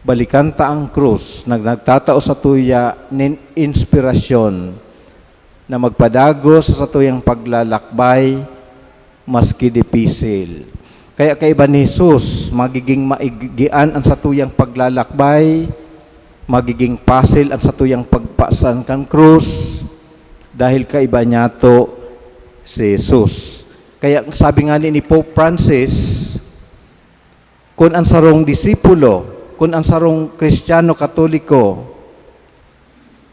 balikan ta ang krus, nagtatao sa tuya nin inspirasyon na magpadagos sa tuyang paglalakbay maski dipisil. Kaya kaiba ni Jesus, magiging maigian ang satuyang paglalakbay, magiging pasil ang satuyang pagpasan kan krus, dahil kaiba niya to si Jesus. Kaya sabi nga ni Pope Francis, kung ang sarong disipulo, kung ang sarong Kristiyano Katoliko,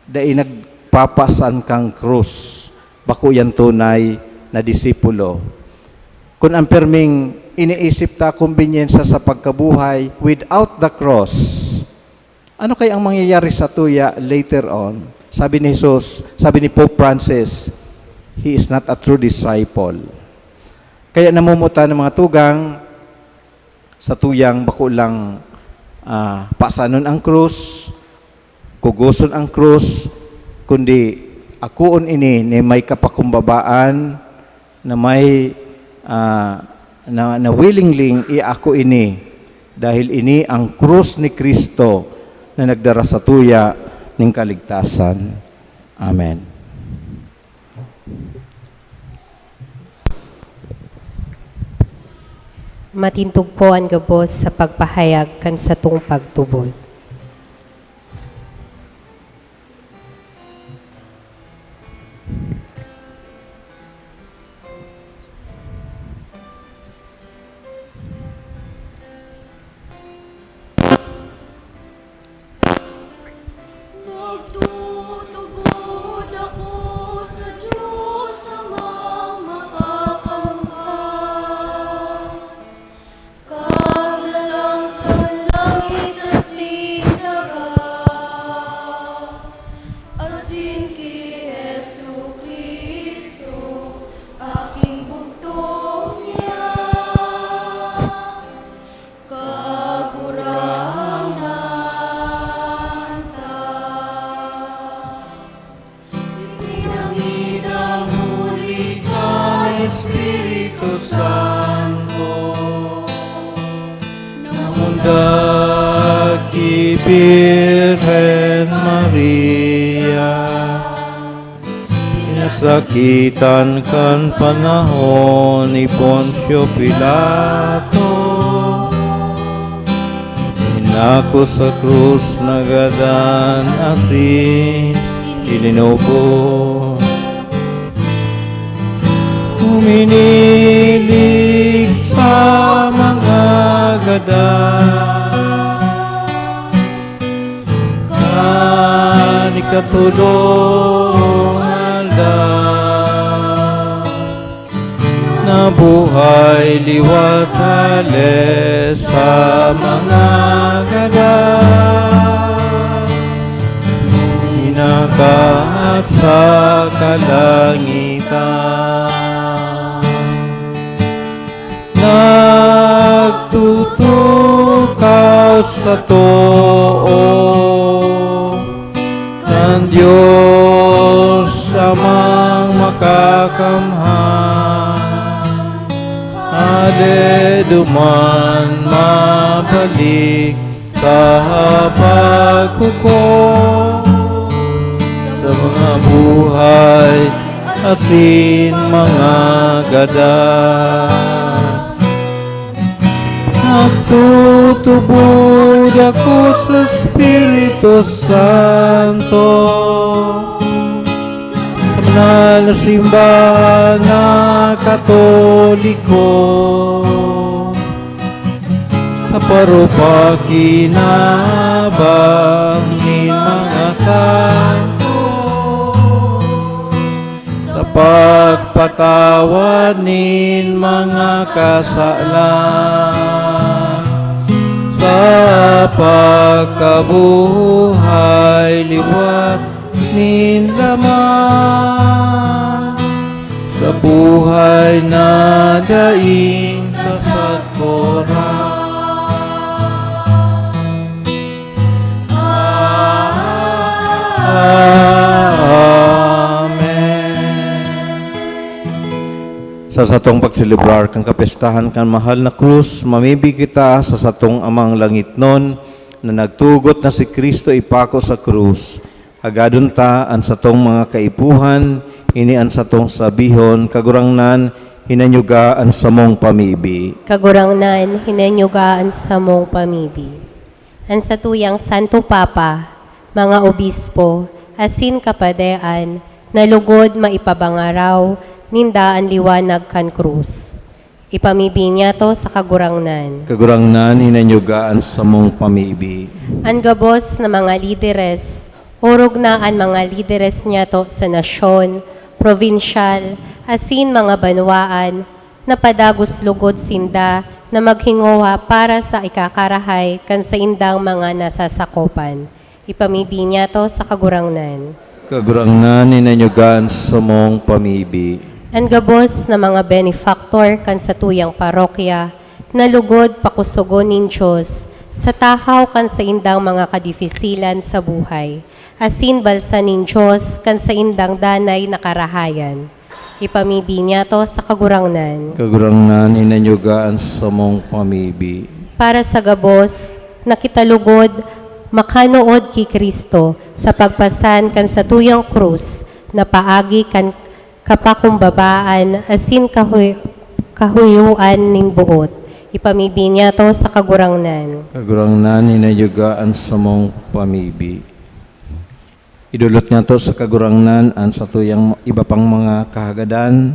dahil nagpapasan kang krus, bako yan tunay na disipulo. kung ang perming iniisip ta kumbinyensya sa pagkabuhay without the cross, ano kaya ang mangyayari sa tuya later on? Sabi ni Jesus, sabi ni Pope Francis, he is not a true disciple. Kaya namumuta ng mga tugang sa tuyang bako lang pasanon ang krus, kuguson ang krus, kundi akoon ini ni may kapakumbabaan na may na willingly iako ini dahil ini ang krus ni Kristo na nagdara sa tuya ng kaligtasan. Amen. Matintog po ang gabos sa pagpahayag kan sa tung pagtubod. Magtutubod ako sa Diyos amang makakamhan. Kaglalang langit asin dagat, asin ki Jesu Cristo, aking bugtong niya. Kagurangan ta, ipinangidang huli ka, Espiritu Santo, Namundaki Birhen Maria, pinasakitan kan panahon ni Poncio Pilato, inako sa krus nagadan asin ilinubo, huminilig sa mga gadan, kanikatulong alda, nabuhay liwat halis sa mga gadan, inakaat sa kalangitan. Nagtutukaw sa too ng Diyos amang makakamhan, ale duman mabalik sa pagkuko sa mga buhay asin mga gadan. Magtutubod ako sa Espiritu Santo, sa banal na simbahan na Katoliko, sa parupakinabangin mga santo, sa pagpatawad nin mga kasalan, sa pagkabuhay liwat nin laman, sa buhay na daing kasagporan. Sa satong pagselebrar kang kapestahan kan mahal na krus, mamibig kita sa satong amang langitnon na nagtugot na si Kristo ipako sa krus. Agadon ta ang satong mga kaipuhan, ini ang satong sabihon, kagurangnan, hinanyugaan sa mong pamibi. Kagurangnan, hinanyugaan sa mong pamibi. Ang satuyang Santo Papa, mga obispo, asin kapadean, nalugod maipabangaraw, nindaan liwanag kan krus. Ipamibi niya to sa kagurangnan. Kagurangnan, hinanyugaan sa mong pamibi. Ang gabos na mga lideres, urog na ang mga lideres niya to sa nasyon, provinsyal, asin mga banwaan, napadagos lugod sinda na maghingowa para sa ikakarahay kan sa indang mga nasasakopan. Ipamibi niya to sa kagurangnan. Kagurangnan ninanyugan sa mong pamibi. Ang gabos na mga benefactor kan sa tuyang parokya, na lugod pakusugon nin Diyos, sa tahaw kan sa indang mga kadifisilan sa buhay, asin balsa nin Diyos kan sa indang danay na karahayan. Ipamibi niya to sa kagurangnan. Kagurangnan ninanyugan sa mong pamibi. Para sa gabos, nakitalugod, makanood ki Kristo sa pagpasan kan sa tuyang krus, na paagi kan kapakumbabaan asin kahuyuan ning buot. Ipamibi niya to sa kagurangnan. Kagurangnan ninanyugaan sa mong pamibi. Idulot niya to sa kagurangnan an sa tuyang iba pang mga kahagadan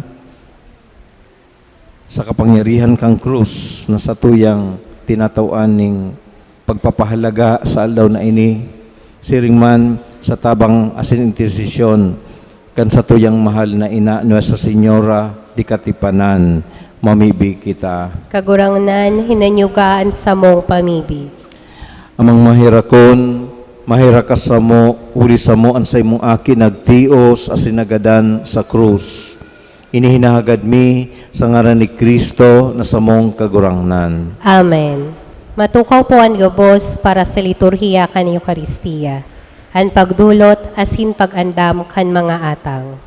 sa kapangyarihan kang krus na sa tuyang tinatauan ning pagpapahalaga sa aldaw na ini, siring man sa tabang asin intersesyon kan sa tuyang mahal na ina Nuestra Señora di Katipanan, mamibi kita. Kagurangnan, hinanyugaan sa mong pamibi. Amang mahirakon, mahira ka sa mo, uli sa mo ang sa imong akin nagtios asin nagadan sa krus. Inihinahagad mi sa ngaran ni Kristo na sa mong kagurangnan. Amen. Matukaw po ang gabos para sa liturhiya kan Eucharistia. Ang pagdulot asin pag-andam kan mga atang.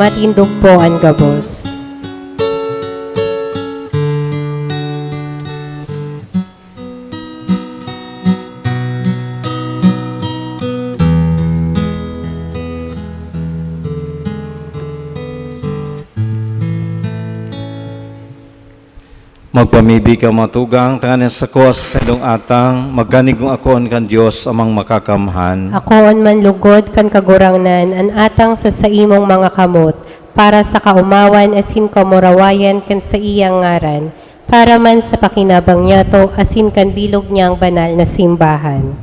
Matindog po ang gabos. Magpamibi ka matugang, tanganin sa kos sa ilong atang, magganigong akoon kan Diyos amang makakamhan. Akoon man lugod kan kagurangnan, an atang sa saimong mga kamot, para sa kaumawan asin kamurawayan kan sa iyang ngaran, para man sa pakinabang niya to asin kan bilog niyang banal na simbahan.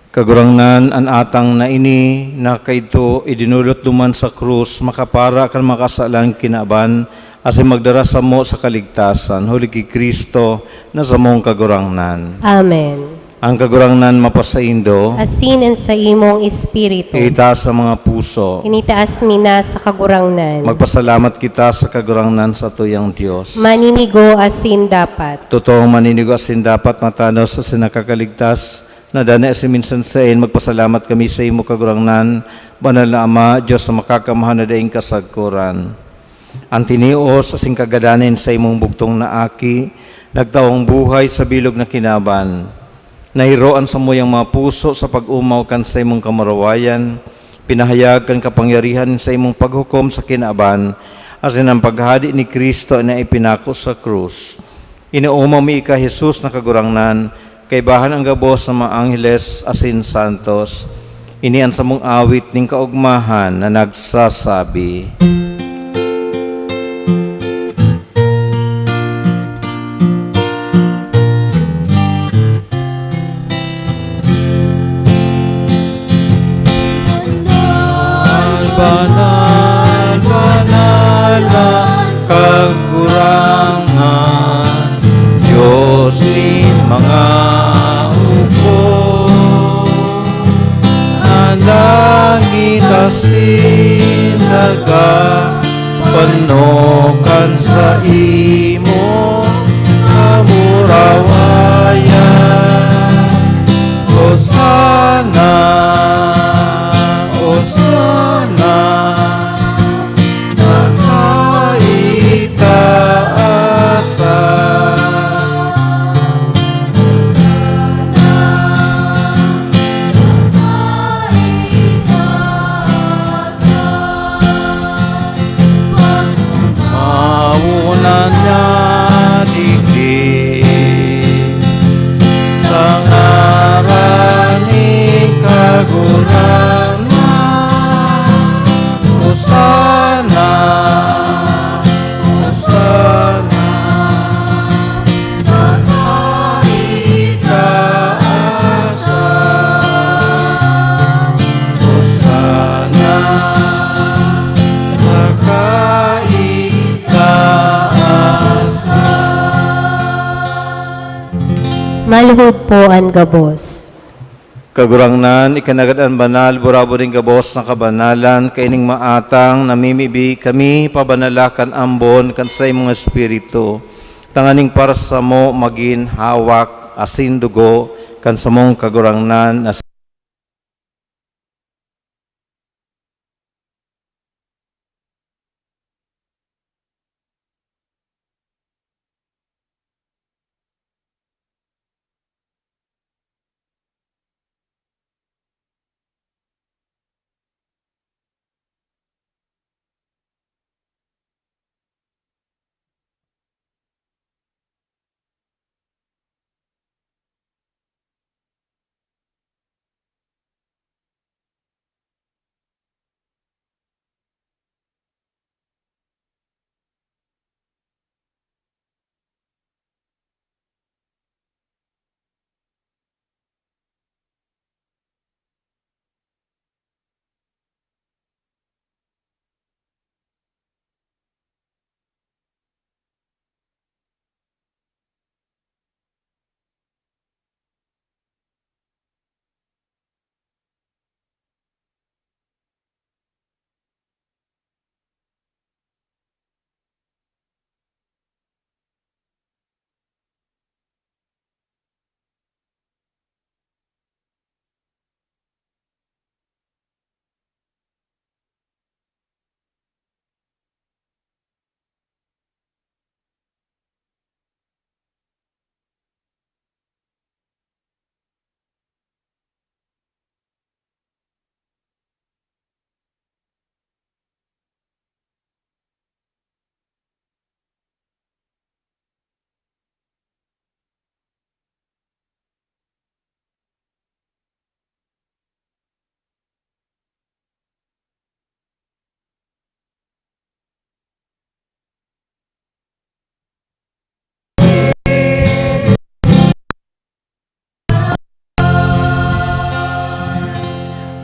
Kagurangnan an atang na ini na kayto idinulot duman sa krus, makapara kan makasalang kinaban, asin magdara sa mo sa kaligtasan, huli ki Kristo na sa mong kagurangnan. Amen. Ang kagurangnan mapasaindo, Asin and sa imong espiritu, itaas sa mga puso. initaas mina sa kagurangnan. Magpasalamat kita sa kagurangnan sa tuyang Diyos. Maninigo asin dapat. Totoong maninigo asin dapat matanos sa sinakakaligtas na dana asin minsan sain magpasalamat kami sa imo kagurangnan, banal na Ama, Diyos na makakamahan na daing kasagkuran. Ang tinios asing kagadanin sa imong bugtong na aki, nagtaong buhay sa bilog na kinaban. Nahiroan sa moyang mga puso sa pag-umaw kan sa imong kamarawayan, pinahayag kan kapangyarihan sa imong paghukom sa kinaban, asin ang paghadi ni Kristo na ipinako sa krus. Inuumaw mi ika Jesus na kagurangnan, kay bahan ang gabos sa mga angheles asin santos, inian sa mong awit ning kaugmahan na nagsasabi. Banal, banal ang kagurangan, Diyos ni mga upo. Ang langit asin daga, panokan sa imo, kamurawayan. Hosana, Hosana, sa kaitaasan. Maunan na digdig, sa ngaran ni kagurangnan. Hosana, Hosana, sa kaitaasan. Hosana, sa kaitaasan. Maluhod po ang gabos. Kagurangnan, ikanagad ang banal, burabo rin gabos ng kabanalan, kaining maatang, namimibi kami, pabanalakan ambon, kan sa imong espiritu. Tanganing para sa mo, magin hawak, asin dugo, kan sa mong kagurangnan,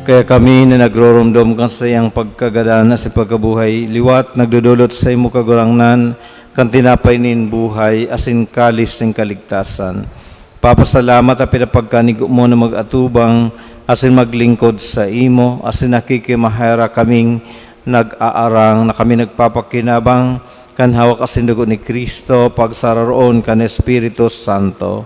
Kaya kami na nagroromdom kan sa iyang pagkagadana sa pagkabuhay, liwat nagdudulot sa imo kagurangnan, kan tinapay nin buhay, asin kalis ng kaligtasan. Papasalamat at pinapagkanigo mo na mag-atubang, asin maglingkod sa imo, asin nakikimahera kaming nag-aarang, na kami nagpapakinabang, kan hawak asin dugo ni Kristo, pagsararoon kan Espiritu Santo.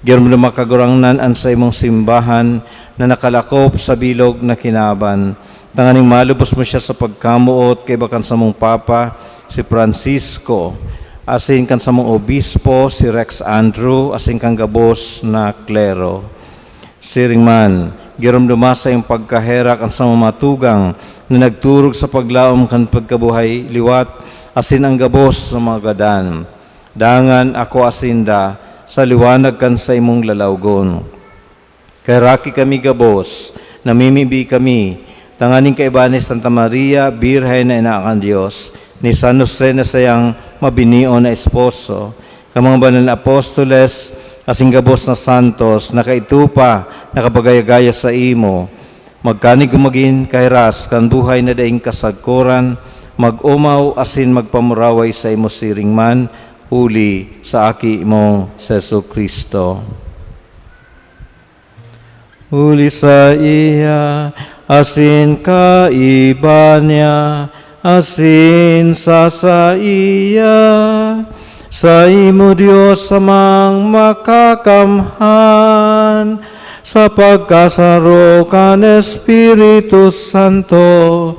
Diyan mo na makagurangnan an sa imong simbahan, na nakalakop sa bilog na kinaban. Tanganing malubos mo siya sa pagkamuot kay bakan sa mong Papa, si Francisco, asin kan sa mong Obispo, si Rex Andrew, asin kang gabos na klero. Siringman, girom dumasa yung pagkaherak ang sa matugang na nagturog sa paglaom kan pagkabuhay liwat, asin ang gabos sa mga gadan. Dangan ako asinda, sa liwanag kan sa imong lalawgon. Kay raki kami gabos, namimibi kami, tanganing kay Ibanes Santa Maria, Birhen na inaakan Diyos, ni San Jose na sayang mabinio na esposo, kamang banal na apostoles, asing gabos na santos, nakaitupa, nakapagayagaya sa imo, magkanig gumagin kay ras, kan buhay na daing kasagkuran, mag-umaw asin magpamuraway sa imo siringman, uli sa aki mo, Sesu Kristo. Uli sa iya, asin ka iba niya, asin sa iya, sa imo Diyos samang makakamhan, sa pagkasaro kan Espiritu Santo,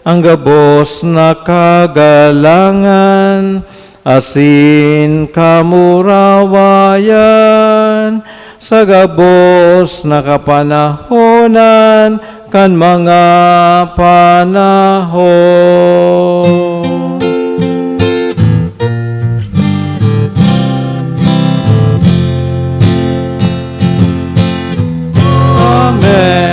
ang gabos na kagalangan, asin kamurawayan, sa gabos na kapanahonan kan mga panahon. Amen.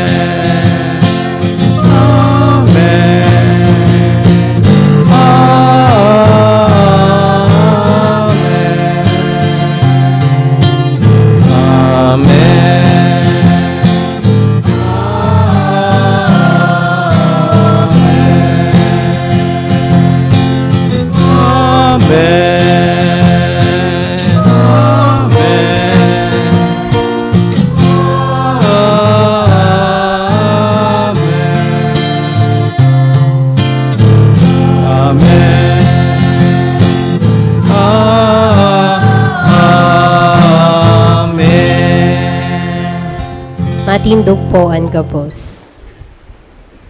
Matindog po ang gabos.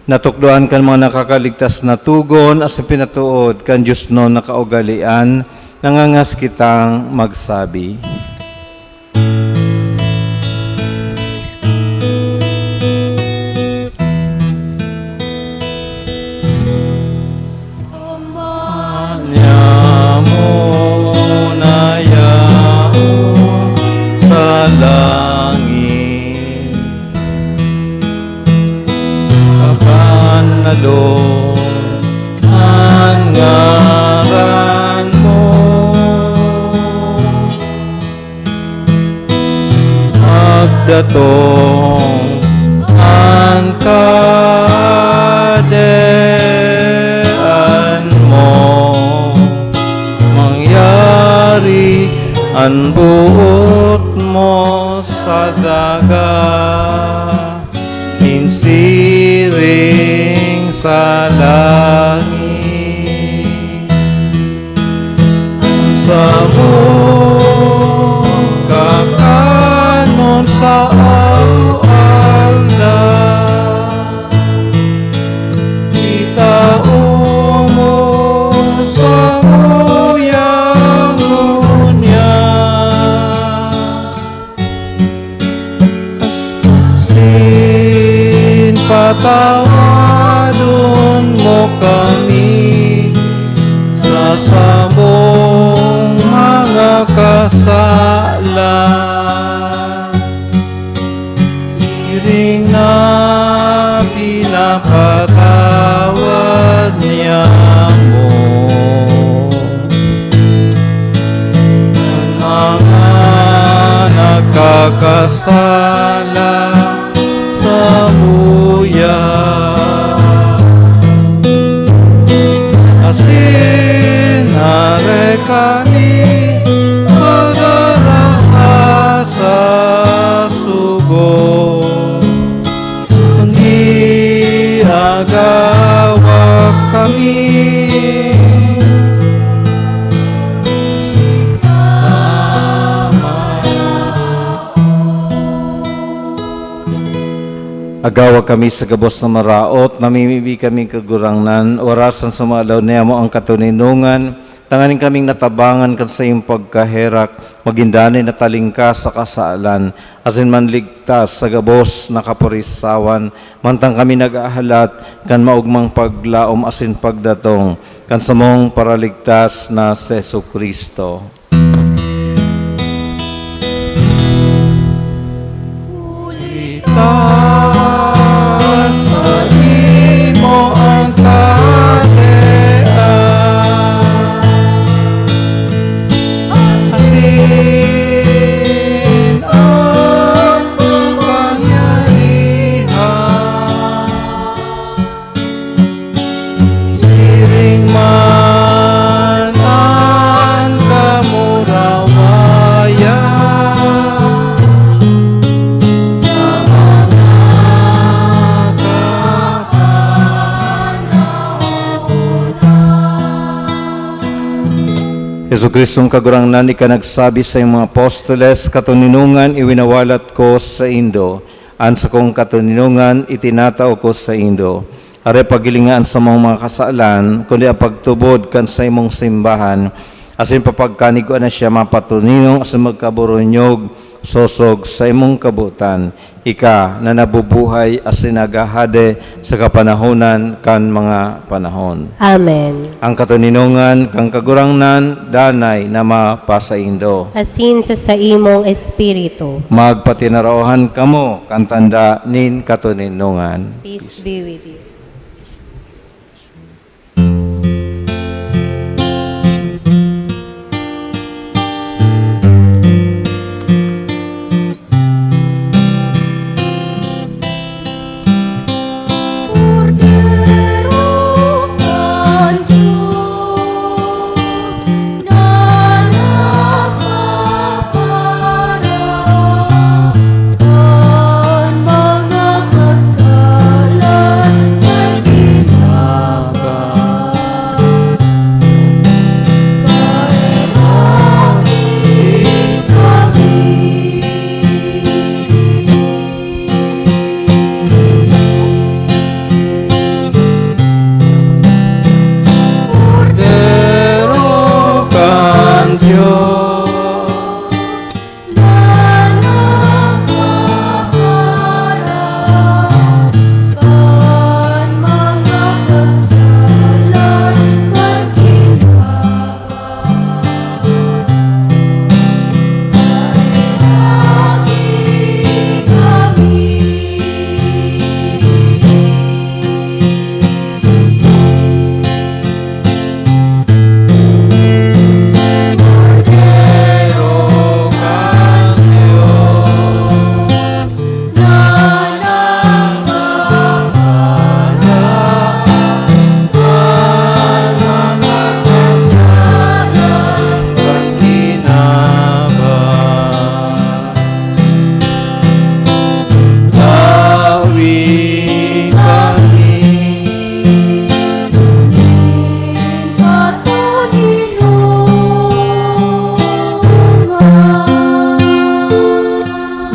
Natukdoan kan mga nakakaligtas na tugon as pinatuod kan Diyos no nakaugalian, nangangas kitang magsabi. Ang ngaran mo, magdatong ang kadean mo, mangyari ang buot mo sa daga, minsiring sa langit. Sa kakanon sa alda, itaong mo sa uyang unya, asin patawadon mo kami sa samong mga kasalan. Siring na pinapatawad niya mo ang mga nagkakasala sa buya kami magdaraan sa sugo, kundi agawak kami. Agawa kami sa gabos na maraot, namimibi kami kagurangnan, orasan sa maalaw niya mo ang katuninungan, tanganin kaming natabangan kan sa iyong pagkaherak, magindanay na talingka sa kasaalan, asin man ligtas sa gabos na kapurisawan, mantang kami nag-ahalat, kan maugmang paglaom asin pagdatong, kan sa mong paraligtas na Sesu Kristo. Sa imo ang kadean, asin ang kapangyarihan, siring man ang kamurawayan. Yesu Kristong kagurangnan, ika nagsabi sa iyong mga apostoles, katuninungan iwinawalat ko sa Indo, an sa kong katuninungan itinatao ko sa Indo. Are pagilingaan sa mga kasaalan, kundi ang pagtubod kan sa imong simbahan, asin papagkaniguan na siya mapatuninong asin magkaburonyog, sosog sa imong kabutan. Ika na nabubuhay asin nagahade sa kapanahonan kan mga panahon. Amen. Ang katuninungan kang kagurangnan, danay na mapasaindo. Asin sa imong espiritu. Magpatinaraohan kamo, kantanda nin katuninungan. Peace be with you.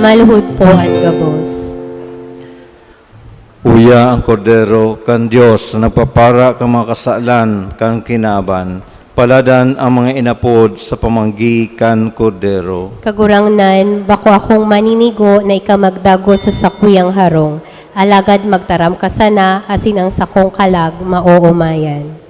Maluhod po ang gabos. Uya ang kordero kan Dios na nagpapara kang mga kasalan kan kinaban. Paladan ang mga inapod sa pamanggi kan kordero. Kagurangnan, bako akong maninigo na ikamagdago sa sakuyang harong. Alagad magtaram ka sana, asin ang sakong kalag maoomayan.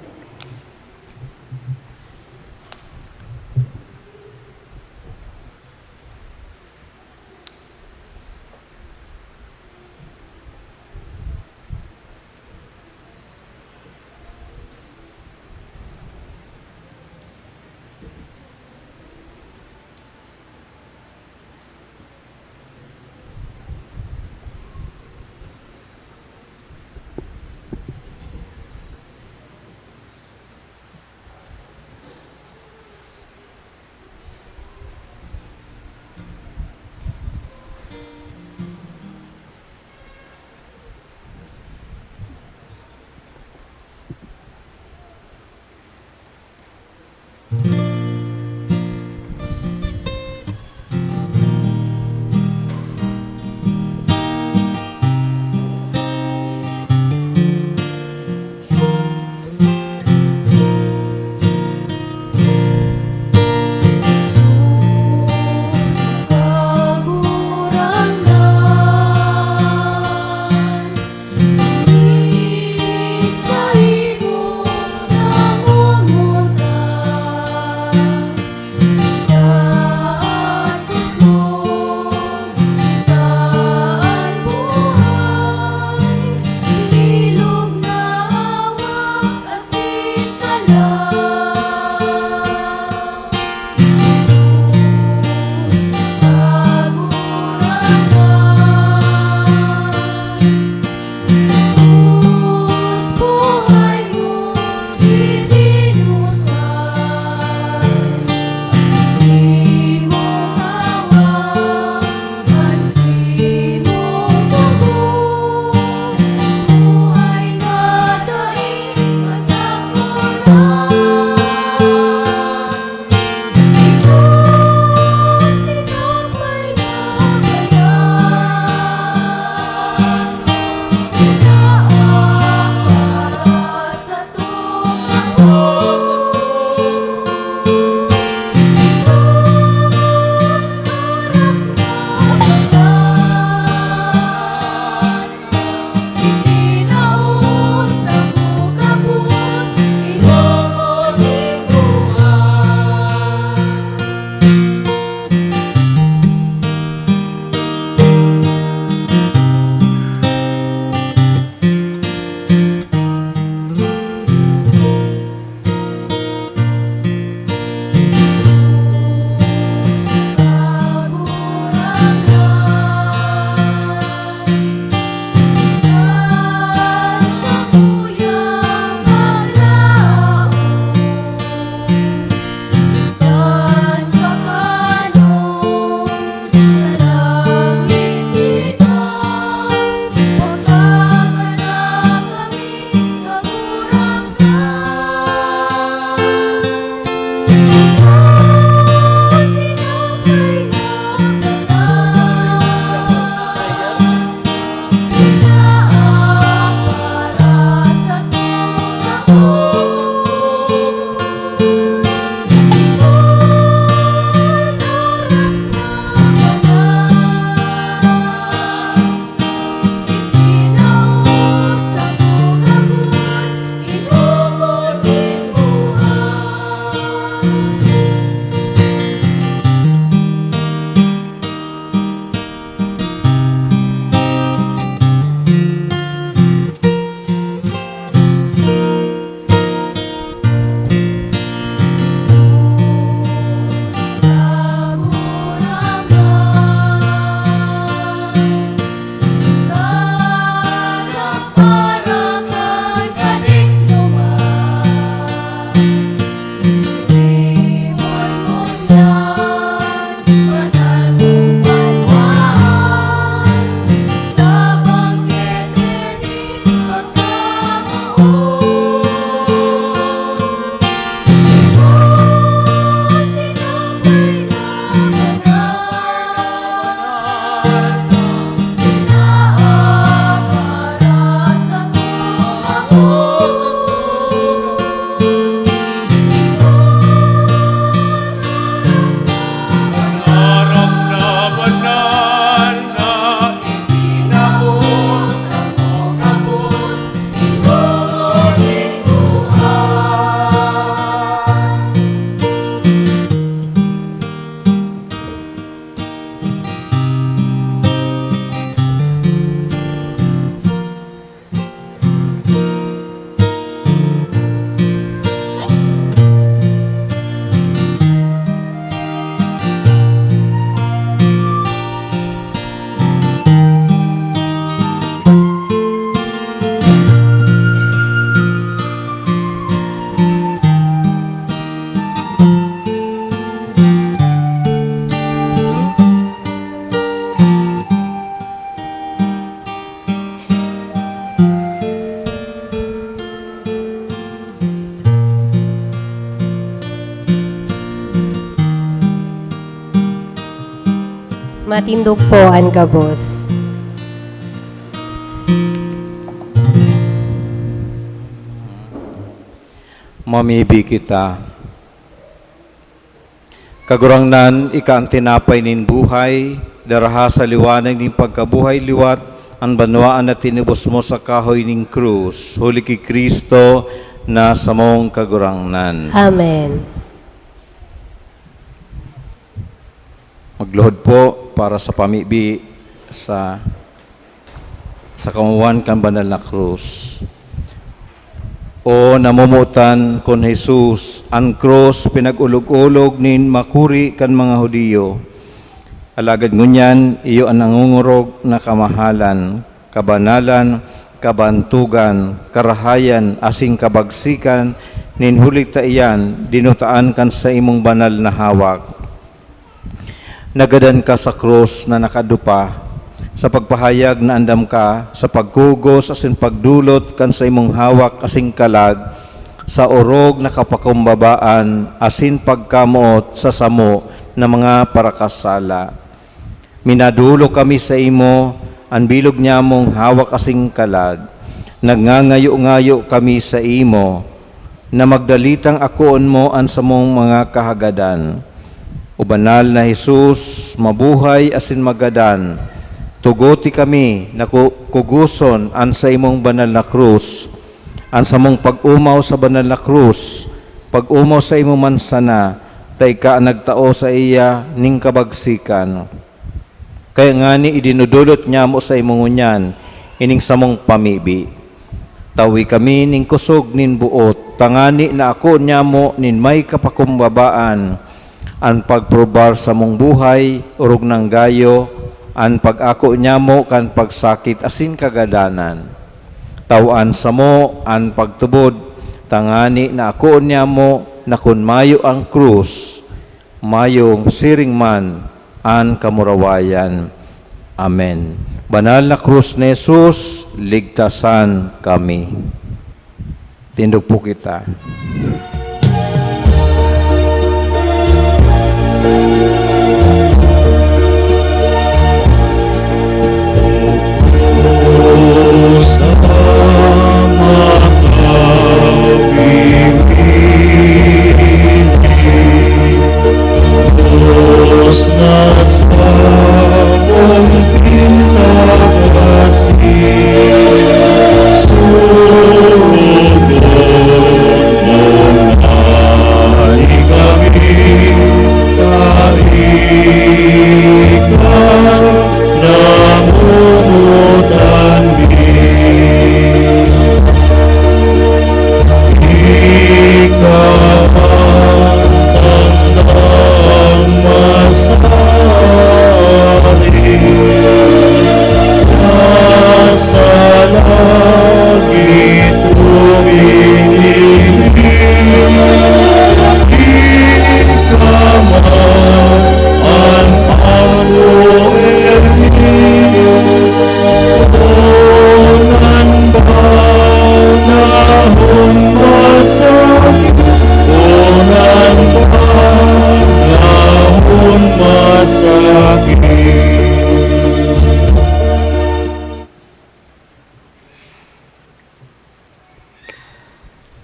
Matindog po ang gabos. Mamibi kita. Kagurangnan, ika ang tinapay nin buhay, daraha sa liwanag nin pagkabuhay liwat, ang banwaan na tinubos mo sa kahoy ning krus, huli ki Kristo na sa mong kagurangnan. Amen. Magluhod po para sa pamibi sa kamuwan kan banal na krus. O namumutan kon Jesus, ang krus pinagulog-ulog nin makuri kan mga Hudiyo. Alagad ngunyan, iyo ang nangungurog na kamahalan, kabanalan, kabantugan, karahayan, asing kabagsikan, nin hulit ta iyan, dinutaan kan sa imong banal na hawak. Nagadan ka sa krus na nakadupa, sa pagpahayag na andam ka, sa pagkugos asin pagdulot kan sa imong hawak asing kalag, sa orog na kapakumbabaan asin pagkamuot sa samo na mga parakasala. Minadulo kami sa imo, ang bilog niya mong hawak asing kalag. Nagngangayo-ngayo kami sa imo, na magdalitang akoon mo ang samong mga kahagadan. O banal na Jesus, mabuhay asin magadan, tugoti kami na kuguson an sa imong banal na krus, an sa mong pag-umaw sa banal na krus, pag-umaw sa imong mansana, tay ka nagtao sa iya ning kabagsikan. Kaya nga ni idinudulot niya mo sa imong unyan, ining samong pamibi. Tawi kami ning kusog nin buot, tangani na ako niya mo nin may kapakumbabaan, an pagprobar sa mong buhay, urog ng gayo, an pag-ako niya mo kan pagsakit asin kagadanan. Tawan sa mo an pagtubod, tangani na ako niya mo na kun mayo ang krus, mayong siring man an kamurawayan. Amen. Banal na krus ni Jesus, ligtasan kami. Tindog po kita.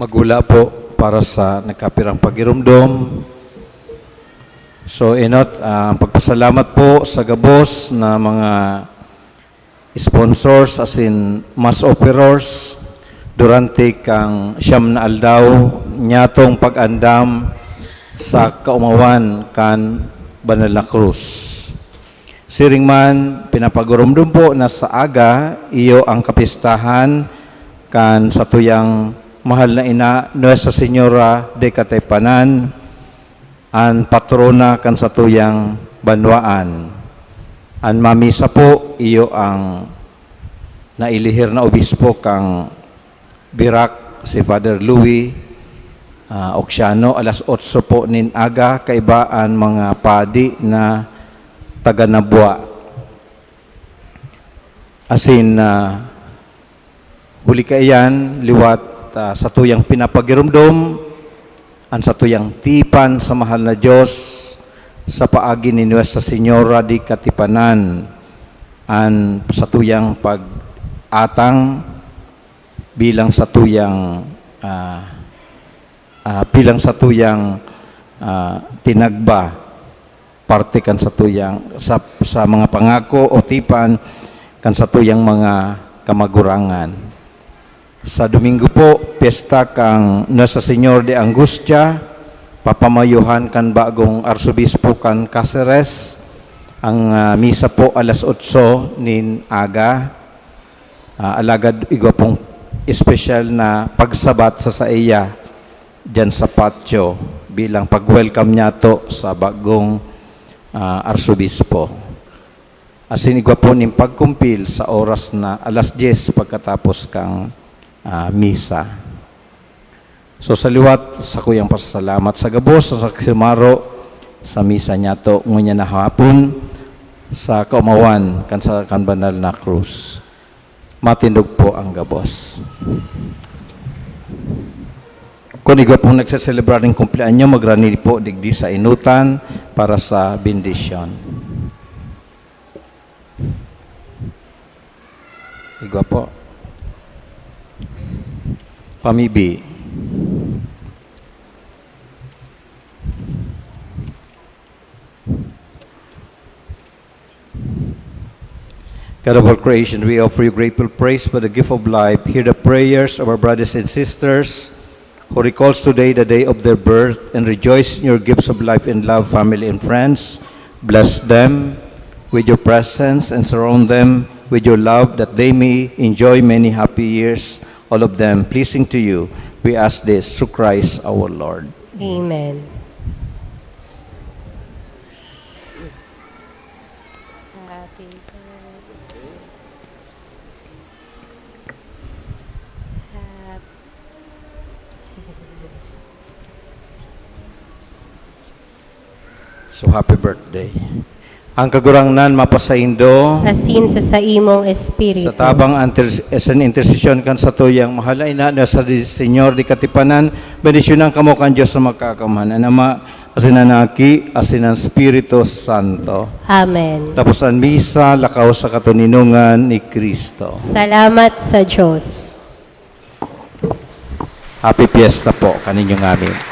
Magula po para sa nagkapirang pagirumdom. So inot, pagpasalamat po sa gabos na mga sponsors asin mass operors durante kang siyam na aldaw nyatong pag-andam sa kaumawan kan Banal na Krus. Siring man, pinapagurumdum po na sa aga, iyo ang kapistahan kan sa tuyang mahal na ina, Nuestra Señora de Katipanan, ang patrona kan sa tuyang banwaan. Ang mamisa po, iyo ang nailihir na obispo kang Birak, si Father Louis Oxiano, alas 8 po nin aga, kaibaan mga padi na taga Nabua. Asin, huli kaiyan, liwat, sa tuyang pinapagirumdom, ang sa tuyang tipan sa mahal na Diyos, sa paagi ni Nuestra Señora di Katipanan an sa tuyang pag-atang bilang sa tuyang tinagba parte kan sa tuyang sa mga pangako o tipan kan sa tuyang mga kamagurangan. Sa Domingo po, piyesta kang Nuestra Señor de Angustia, papamayuhan kan bagong arsobispo kan Cáceres. Ang misa po alas 8 nin aga. Alagad igwa pong espesyal na pagsabat sa iya dyan sa patio bilang pag-welcome niya to sa bagong arsobispo. Asin igwa po ning pagkumpil sa oras na alas 10 pagkatapos kang misa. So sa liwat sa kuyang pasasalamat sa gabos sa Simaro sa misa niya to ngunya na hapon sa kaumawan kan sa kan banal na krus. Matindog po ang gabos. Kung iga pong nagsaselebrar ng kumpleanyo, magrani po digdi sa inutan para sa bendisyon. Igwa po. Pamibi. God of all creation, we offer you grateful praise for the gift of life. Hear the prayers of our brothers and sisters who recalls today the day of their birth and rejoice in your gifts of life and love, family and friends. Bless them with your presence and surround them with your love that they may enjoy many happy years, all of them pleasing to you. We ask this through Christ our Lord. Amen. So happy birthday. Ang kagurangnan mapasaindo Asin sa imong espiritu. sa tabang esan intercession kan sa tuyang mahalay na sa Senyor di Katipanan, bendisyonan kamo kan Diyos na magkakamahan. Anama, asinanaki, asinan Espiritu Santo. Amen. Tapos ang misa, lakaw sa katuninungan ni Kristo. Salamat sa Diyos. Happy Fiesta po kaninyong amin.